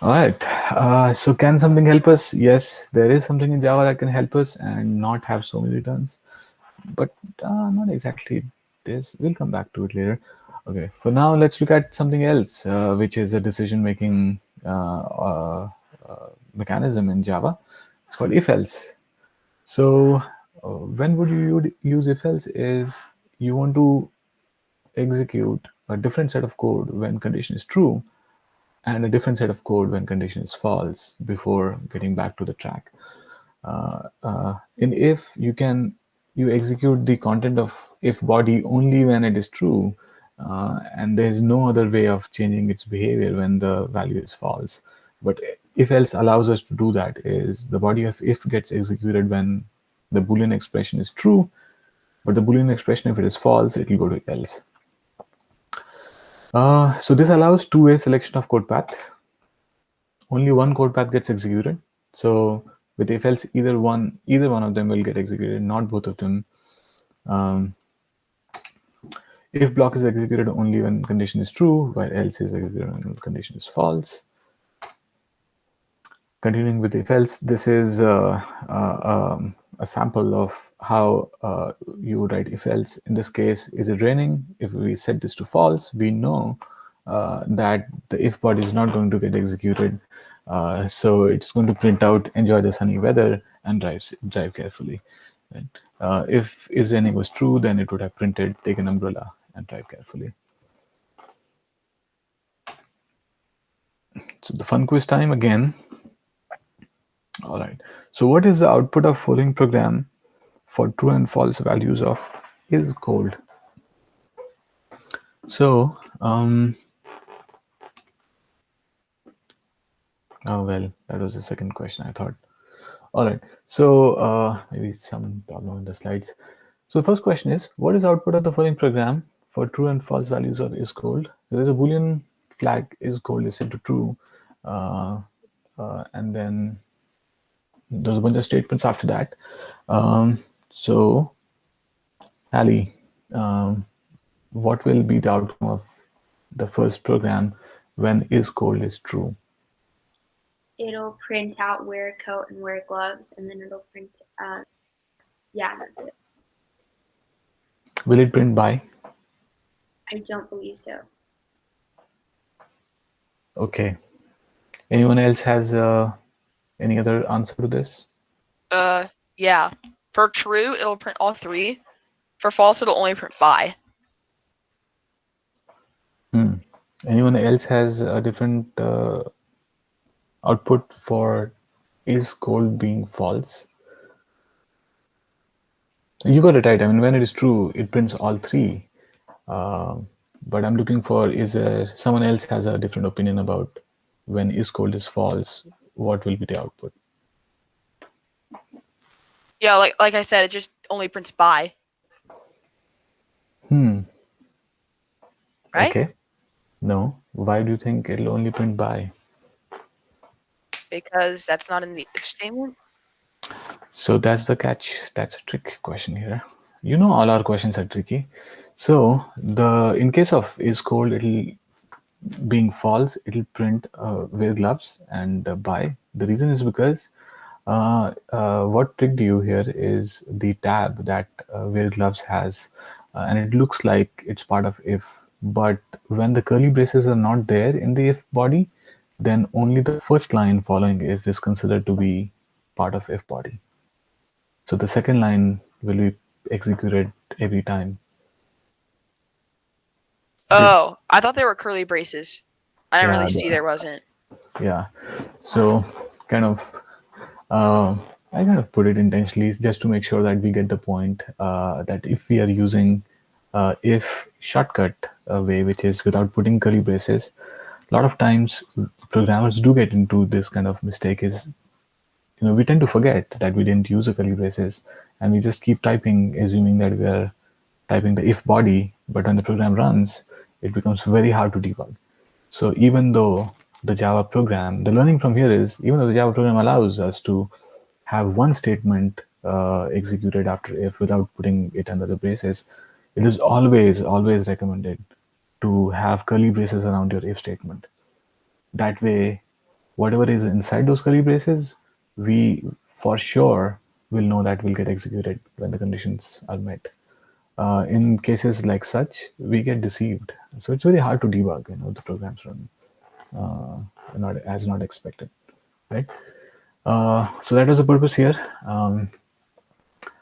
[SPEAKER 1] All right. So can something help us? Yes, there is something in Java that can help us and not have so many returns, but not exactly this. We'll come back to it later. Okay. For now, let's look at something else, which is a decision-making mechanism in Java. It's called if-else. So when would you use if-else? Is you want to execute a different set of code when condition is true and a different set of code when condition is false before getting back to the track. In if you execute the content of if body only when it is true, and there is no other way of changing its behavior when the value is false. But if else allows us to do that is the body of if gets executed when the Boolean expression is true, but the Boolean expression, if it is false, it will go to else. So this allows two-way selection of code path. Only one code path gets executed. So with if else, either one of them will get executed, not both of them. If block is executed only when condition is true, while else is executed when condition is false. Continuing with if else, this is a sample of how you would write if else. In this case, is it raining? If we set this to false, we know that the if body is not going to get executed. So it's going to print out enjoy the sunny weather and drive carefully. Right? If is raining was true, then it would have printed take an umbrella and drive carefully. So the fun quiz time again. All right. So what is the output of following program for true and false values of is cold? So, oh well, that was the second question I thought. All right. So maybe some problem in the slides. So the first question is, what is output of the following program for true and false values of is cold? So there's a Boolean flag is cold is set to true, and then there's a bunch of statements after that. So, Ali, what will be the outcome of the first program when is cold is true?
[SPEAKER 3] It'll print out wear a coat and wear gloves, and then it'll print, yeah, that's it.
[SPEAKER 1] Will it print by?
[SPEAKER 3] I don't believe so.
[SPEAKER 1] Okay. Anyone else has any other answer to this?
[SPEAKER 2] Yeah. For true, it'll print all three. For false, it'll only print by.
[SPEAKER 1] Anyone else has a different output for is cold being false? You got it right. I mean, when it is true, it prints all three. But I'm looking for is someone else has a different opinion about when is cold is false, what will be the output?
[SPEAKER 2] Yeah, like I said, it just only prints by. Right?
[SPEAKER 1] Okay. No. Why do you think it'll only print by?
[SPEAKER 2] Because that's not in the if statement.
[SPEAKER 1] So that's the catch. That's a trick question here. You know, all our questions are tricky. So in case of is cold, it'll being false, it'll print wear gloves and buy. The reason is because what tricked you here is the tab that wear gloves has, and it looks like it's part of if. But when the curly braces are not there in the if body, then only the first line following if is considered to be part of if body. So the second line will be executed every time.
[SPEAKER 2] Oh, I thought they were curly braces. I didn't
[SPEAKER 1] Yeah,
[SPEAKER 2] really see there wasn't.
[SPEAKER 1] Yeah. So kind of, I kind of put it intentionally just to make sure that we get the point that if we are using if shortcut way, which is without putting curly braces, a lot of times programmers do get into this kind of mistake is, we tend to forget that we didn't use the curly braces and we just keep typing, assuming that we are typing the if body, but when the program runs, it becomes very hard to debug. So even though the Java program, the learning from here is, even though the Java program allows us to have one statement executed after if without putting it under the braces, it is always recommended to have curly braces around your if statement. That way, whatever is inside those curly braces, we for sure will know that will get executed when the conditions are met. In cases like such, we get deceived. So it's very hard to debug. The programs run not expected, right? So that was the purpose here.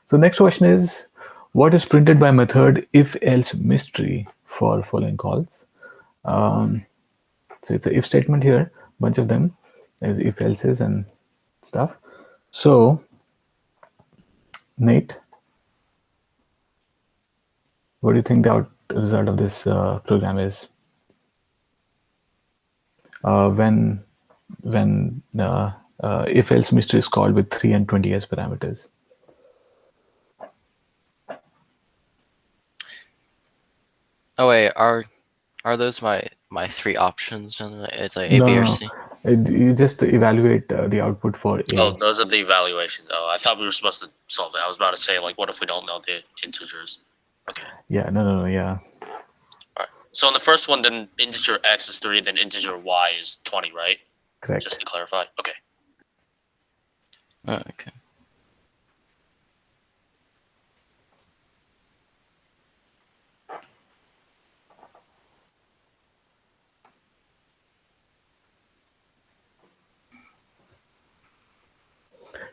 [SPEAKER 1] So next question is, what is printed by method if else mystery for following calls? So it's a if statement here, bunch of them. There's if else's and stuff. So Nate, what do you think the result of this program is? When if else mystery is called with 3 and 20 as parameters.
[SPEAKER 7] Oh wait, are those my three options? It's like A,
[SPEAKER 1] No,
[SPEAKER 7] B,
[SPEAKER 1] no,
[SPEAKER 7] or
[SPEAKER 1] no.
[SPEAKER 7] C.
[SPEAKER 1] You just evaluate the output for A.
[SPEAKER 8] Oh, those are the evaluations. Oh, I thought we were supposed to solve it. I was about to say, like, what if we don't know the integers? Okay.
[SPEAKER 1] Yeah, no, yeah.
[SPEAKER 8] All right. So in the first one, then integer x is 3, then integer y is 20, right?
[SPEAKER 1] Correct.
[SPEAKER 8] Just to clarify. Okay.
[SPEAKER 7] Oh, okay.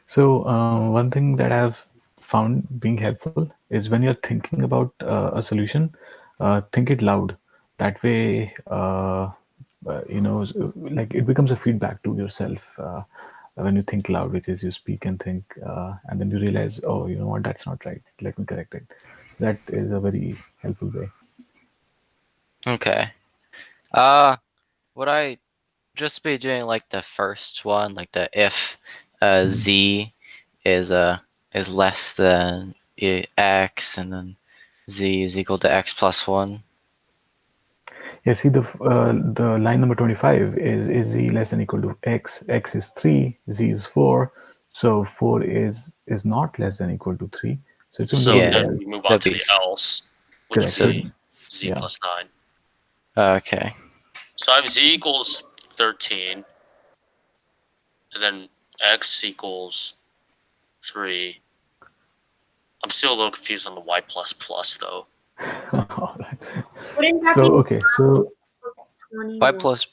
[SPEAKER 1] So one thing that I've found being helpful is when you're thinking about a solution, think it loud. That way, like it becomes a feedback to yourself when you think loud, which is you speak and think, and then you realize, oh, you know what, that's not right. Let me correct it. That is a very helpful way.
[SPEAKER 7] Okay. Would I just be doing like the first one, like the if z is less than x, and then z is equal to x plus 1?
[SPEAKER 1] Yeah, see the line number 25 is z less than equal to x. X is 3, z is 4. So 4 is not less than equal to 3. So it's going to
[SPEAKER 8] So
[SPEAKER 1] be
[SPEAKER 7] Yeah,
[SPEAKER 8] then we move on
[SPEAKER 7] that'd
[SPEAKER 8] to
[SPEAKER 7] be
[SPEAKER 8] the else, which
[SPEAKER 1] correct.
[SPEAKER 8] would
[SPEAKER 1] So
[SPEAKER 8] be z
[SPEAKER 1] yeah,
[SPEAKER 8] plus 9.
[SPEAKER 7] okay.
[SPEAKER 8] So I have z equals 13, and then x equals 3. I'm still a little confused on the y plus plus, though.
[SPEAKER 1] all right.
[SPEAKER 3] Wouldn't that
[SPEAKER 1] So
[SPEAKER 3] be
[SPEAKER 1] okay, so
[SPEAKER 3] +21?
[SPEAKER 7] Y plus,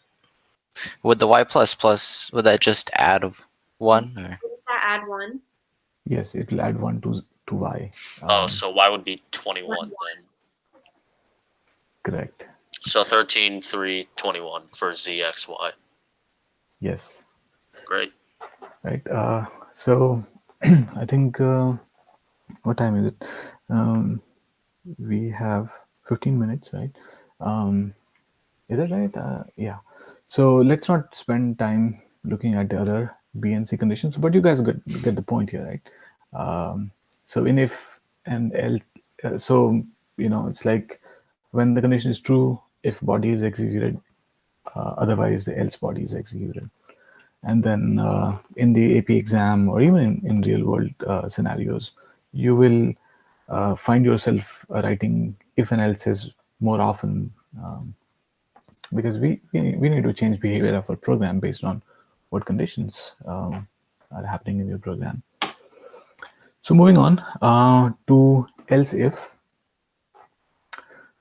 [SPEAKER 7] would the y plus plus, would that just add 1? Or?
[SPEAKER 3] Wouldn't that add 1?
[SPEAKER 1] yes, it will add 1 to y.
[SPEAKER 8] Oh, so y would be 21 then.
[SPEAKER 1] Correct.
[SPEAKER 8] So 13, 3, 21 for z, x, y.
[SPEAKER 1] Yes.
[SPEAKER 8] Great.
[SPEAKER 1] Right. So I think what time is it? We have 15 minutes, right? Is that right? Yeah. So let's not spend time looking at the other B and C conditions, but you guys get the point here, right? So in if and else, so it's like when the condition is true, if body is executed, otherwise the else body is executed. And then in the AP exam or even in real world scenarios, you will find yourself writing if and else's more often, because we need to change behavior of our program based on what conditions are happening in your program. So moving on to else if.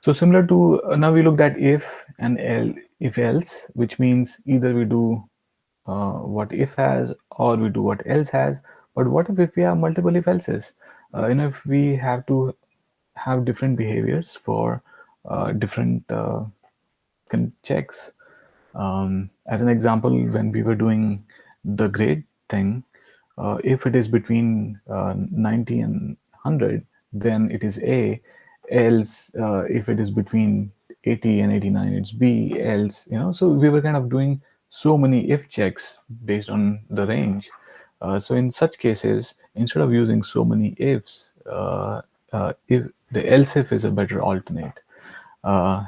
[SPEAKER 1] So similar to now we looked at if and if else, which means either we do what if has or we do what else has. But what if we have multiple if else's? If we have to have different behaviors for different checks. As an example, when we were doing the grade thing, if it is between 90 and 100, then it is A. Else, if it is between 80 and 89, it's B. Else, so we were kind of doing so many if checks based on the range. So in such cases, instead of using so many ifs, if the else if is a better alternate.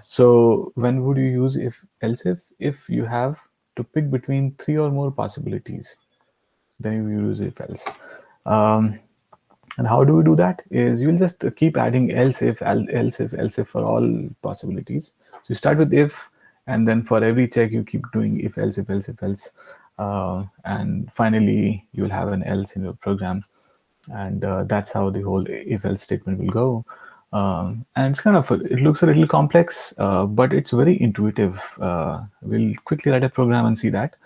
[SPEAKER 1] So when would you use if else if you have to pick between 3 or more possibilities, then you use if else. And how do we do that? Is you'll just keep adding else if for all possibilities. So you start with if, and then for every check you keep doing if else, if else, if else, and finally you will have an else in your program, and that's how the whole if else statement will go. And it's kind of it looks a little complex, but it's very intuitive. We'll quickly write a program and see that.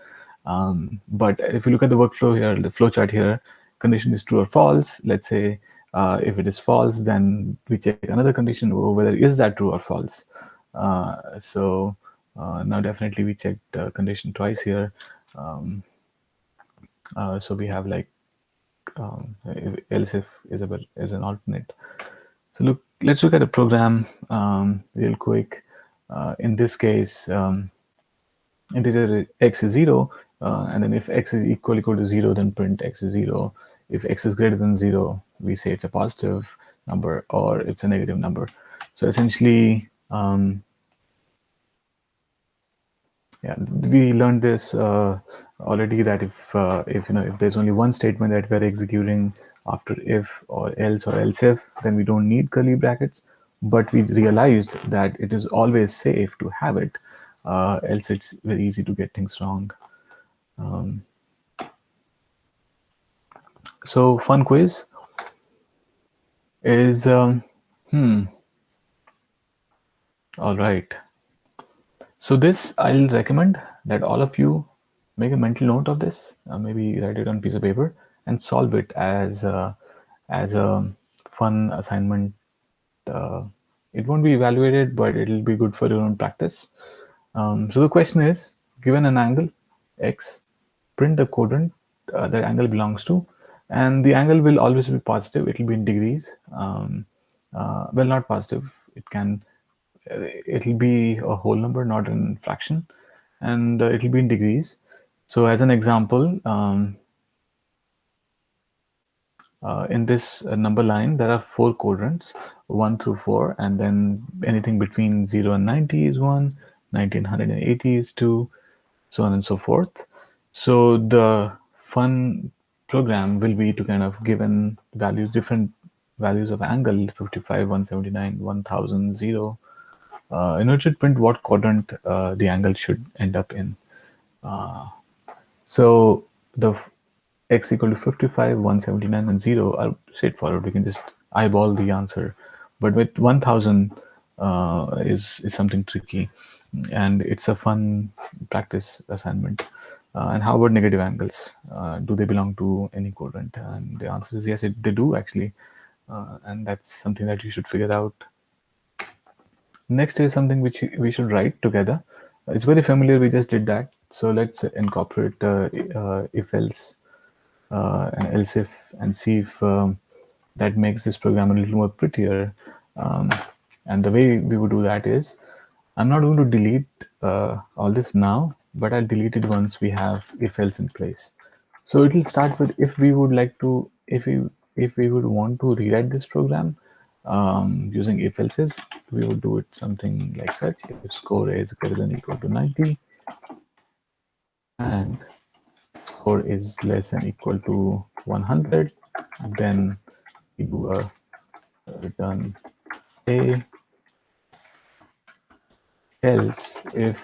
[SPEAKER 1] But if you look at the workflow here, the flowchart here, condition is true or false. Let's say if it is false, then we check another condition, whether is that true or false. So now definitely we checked condition twice here. So we have like else if is an alternate. So let's look at a program real quick. In this case, integer x is 0, and then if x is equal to 0, then print x is 0. If x is greater than 0, we say it's a positive number or it's a negative number. So essentially, yeah, we learned this already, that if there's only one statement that we're executing after if or else if, then we don't need curly brackets. But we realized that it is always safe to have it, else it's very easy to get things wrong. So fun quiz is all right. So this I'll recommend that all of you make a mental note of this, maybe write it on a piece of paper and solve it as a fun assignment. It won't be evaluated, but it'll be good for your own practice. So the question is, given an angle x, print the quadrant that angle belongs to, and the angle will always be positive. It will be in degrees. Well, not positive. It'll be a whole number, not in fraction, and it'll be in degrees. So as an example, in this number line, there are 4 quadrants, 1 through 4, and then anything between 0 and 90 is 1, 90 and 180 is 2, so on and so forth. So the fun program will be to kind of given values, different values of angle, 55, 179, 1000, 0, in order to print what quadrant the angle should end up in. So the x equal to 55, 179, and 0 are straightforward. We can just eyeball the answer. But with 1000 is something tricky, and it's a fun practice assignment. And how about negative angles? Do they belong to any quadrant? And the answer is yes, they do actually. And that's something that you should figure out. Next is something which we should write together. It's very familiar. We just did that. So let's incorporate if else and else if, and see if that makes this program a little more prettier. And the way we would do that is, I'm not going to delete all this now, but I'll delete it once we have if else in place. So it will start with, if we would like to, if we would want to rewrite this program using if else's, we would do it something like such. If score is greater than equal to 90 and score is less than equal to 100, then we do a return a, else if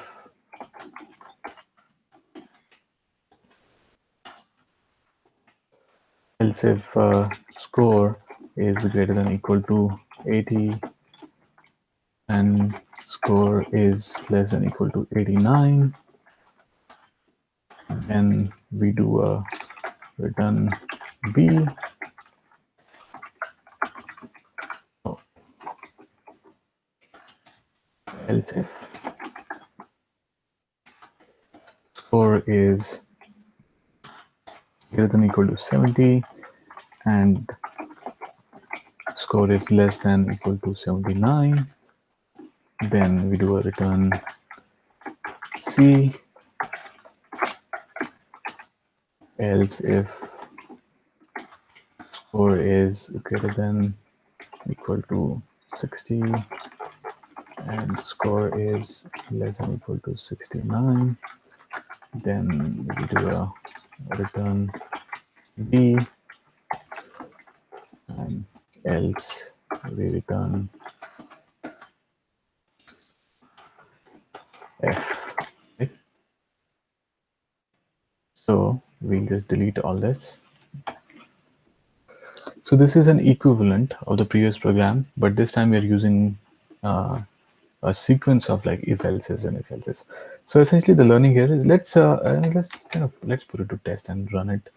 [SPEAKER 1] score is greater than equal to 80 and score is less than equal to 89, then we do a return b. Else if score is greater than equal to 70 and score is less than equal to 79, then we do a return c. Else if score is greater than equal to 60 and score is less than equal to 69, then we do a return b, and else we return F. Right? So we'll just delete all this. So this is an equivalent of the previous program, but this time we are using a sequence of like if else's and if else's. So essentially, the learning here is let's put it to test and run it.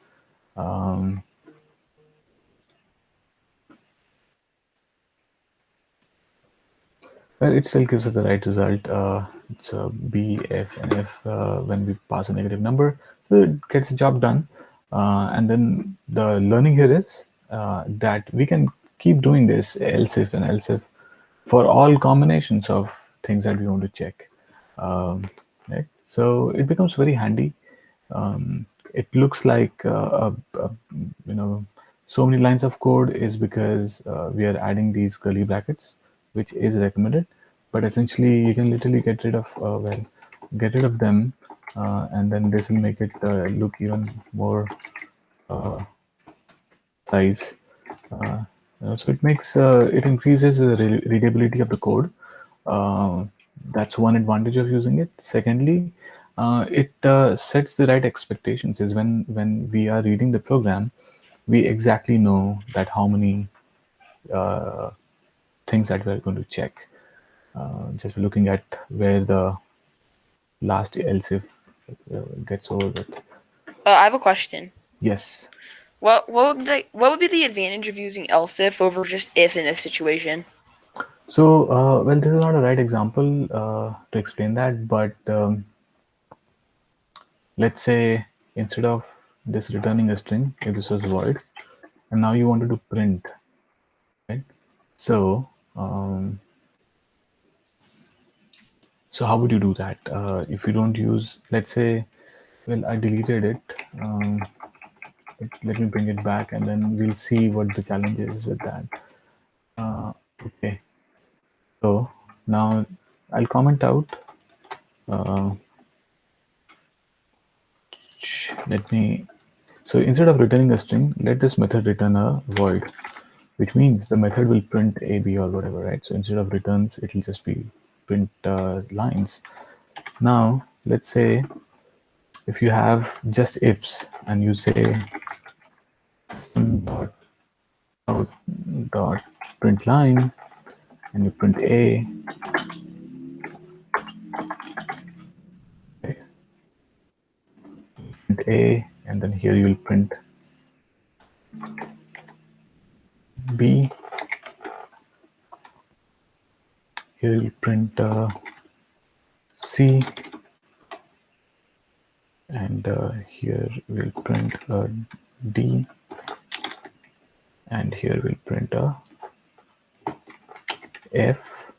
[SPEAKER 1] Um, well, it still gives us the right result. It's B, F, and F when we pass a negative number. So it gets the job done. And then the learning here is that we can keep doing this else if and else if for all combinations of things that we want to check. Right? So it becomes very handy. It looks like so many lines of code is because we are adding these curly brackets, which is recommended. But essentially, you can literally get rid of get rid of them, and then this will make it look even more size. So it makes it increases the readability of the code. Uh, that's one advantage of using it. Secondly, it sets the right expectations. Is when we are reading the program, we exactly know that how many things that we're going to check. Just looking at where the last else if gets over with.
[SPEAKER 2] I have a question.
[SPEAKER 1] Yes.
[SPEAKER 2] What would be the advantage of using else if over just if in this situation?
[SPEAKER 1] So, well, this is not a right example to explain that, but let's say instead of this returning a string, if this was void, and now you wanted to print, right? So, so how would you do that if you don't use? Let's say, well, I deleted it. Let me bring it back, and then we'll see what the challenge is with that. Okay, so now I'll comment out. Let me. So instead of returning a string, let this method return a void, which means the method will print a, b, or whatever, right? So instead of returns, it will just be print lines. Now, let's say if you have just ifs and you say system dot out dot print line and you print a, right? Print a, and then here you will print b. Here you will print c, and here we'll print d, and here we'll print a f,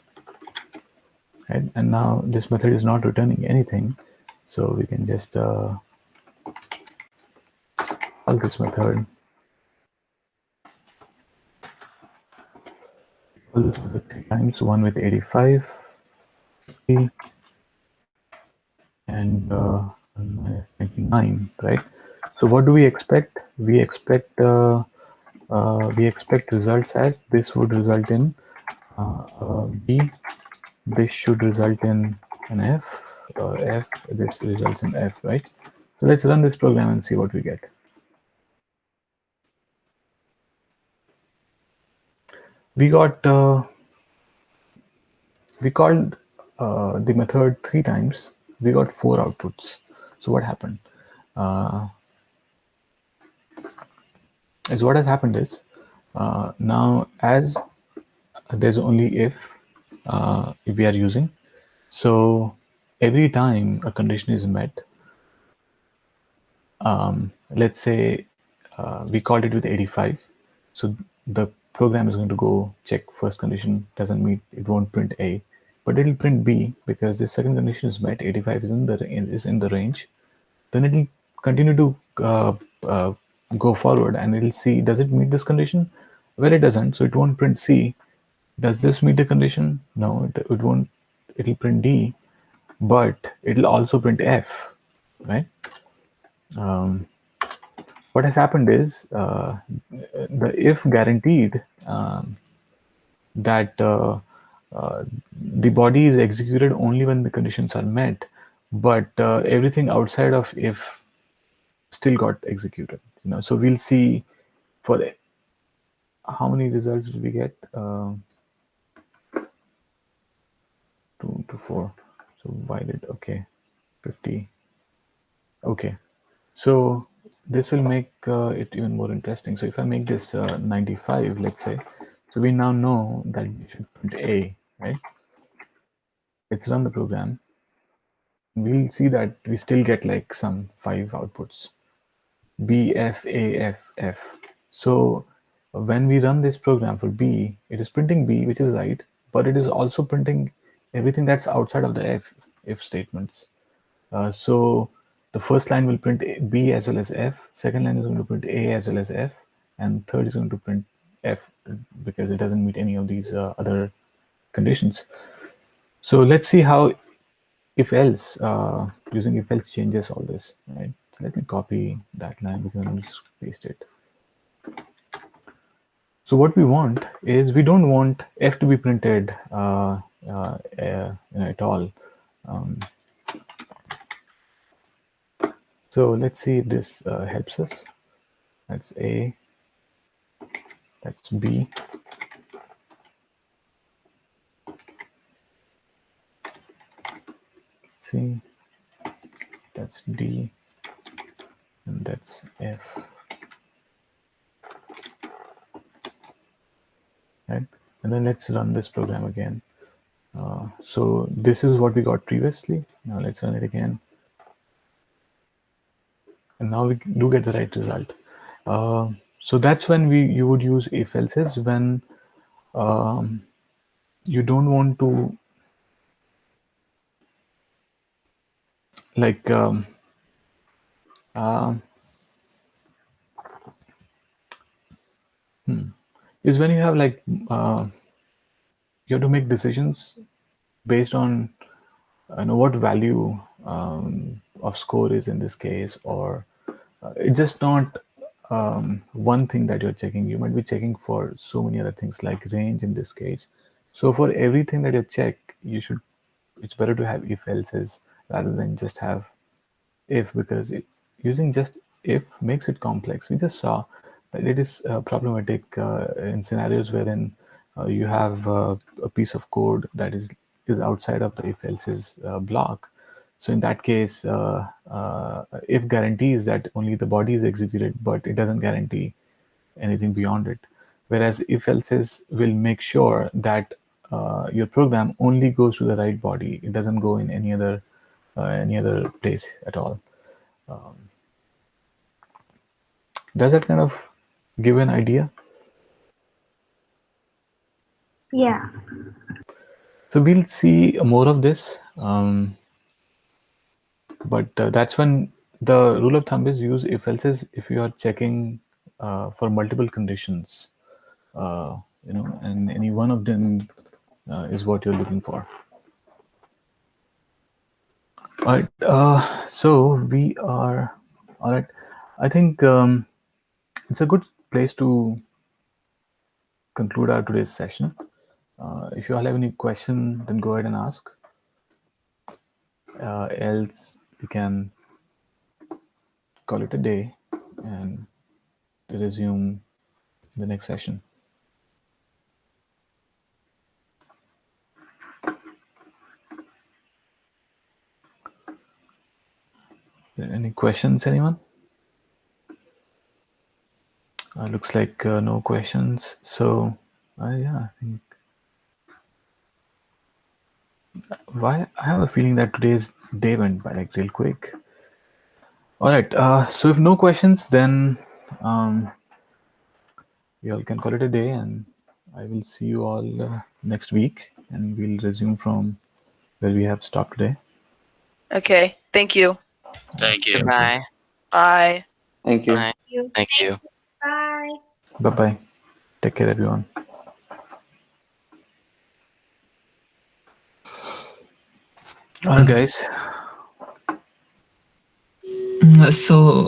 [SPEAKER 1] right? And now this method is not returning anything, so we can just call this method. Call this method 3 times, one with 85, 50, and minus 29, right? So what do we expect? We expect results as this would result in b. This should result in an f. F. This results in f, right? So let's run this program and see what we get. We got we called the method 3 times. We got 4 outputs. So what happened? Is what has happened is now as there's only if we are using, so every time a condition is met, let's say we called it with 85, so the program is going to go check first condition doesn't meet, it won't print a, but it'll print b because the second condition is met, 85 is in the range. Then it'll continue to go forward and it'll see, does it meet this condition? Well, it doesn't, so it won't print c. Does this meet the condition? No, it won't. It'll print d, but it'll also print f, right? What has happened is the if guaranteed that the body is executed only when the conditions are met, but everything outside of if still got executed. So we'll see for how many results did we get? 2 to 4. So why did, okay, 50. Okay, so this will make it even more interesting. So if I make this 95, let's say, so we now know that we should print A, right? Let's run the program. We'll see that we still get like some 5 outputs. B, F, A, F, F. So when we run this program for B, it is printing B, which is right, but it is also printing everything that's outside of the if statements. So the first line will print B as well as F, second line is going to print A as well as F, and third is going to print F because it doesn't meet any of these other conditions. So let's see how if else, using if else changes all this, right? So let me copy that line because I'm just paste it. So what we want is we don't want F to be printed at all. So let's see if this helps us. That's A, that's B. C, that's D, and that's F. Right? And then let's run this program again. So this is what we got previously. Now let's run it again. And now we do get the right result. So that's when you would use if else's when you don't want to like is when you have like you have to make decisions based on what value of score is in this case, or it's just not one thing that you're checking. You might be checking for so many other things like range in this case. So for everything that you check, it's better to have if else's rather than just have if, because using just if makes it complex. We just saw that it is problematic in scenarios wherein you have a piece of code that is outside of the if else's block. So in that case, if guarantees that only the body is executed, but it doesn't guarantee anything beyond it. Whereas if else's will make sure that your program only goes to the right body; it doesn't go in any other place at all. Does that kind of give an idea?
[SPEAKER 4] Yeah.
[SPEAKER 1] So we'll see more of this, but that's when the rule of thumb is use if else's if you are checking for multiple conditions, and any one of them is what you're looking for. All right, so we are all right. I think it's a good place to conclude our today's session. If you all have any question, then go ahead and ask. Else, we can call it a day and resume the next session. Any questions, anyone? Looks like no questions. So, yeah, I think. Why I have a feeling that today's day went by like real quick. All right. So if no questions, then we all can call it a day, and I will see you all next week, and we'll resume from where we have stopped today.
[SPEAKER 2] Okay. Thank you.
[SPEAKER 8] Thank you.
[SPEAKER 6] Goodbye.
[SPEAKER 2] Bye.
[SPEAKER 5] Thank you.
[SPEAKER 6] Bye. Thank you.
[SPEAKER 3] Bye.
[SPEAKER 1] Bye bye. Take care, everyone. All right, guys.
[SPEAKER 9] So,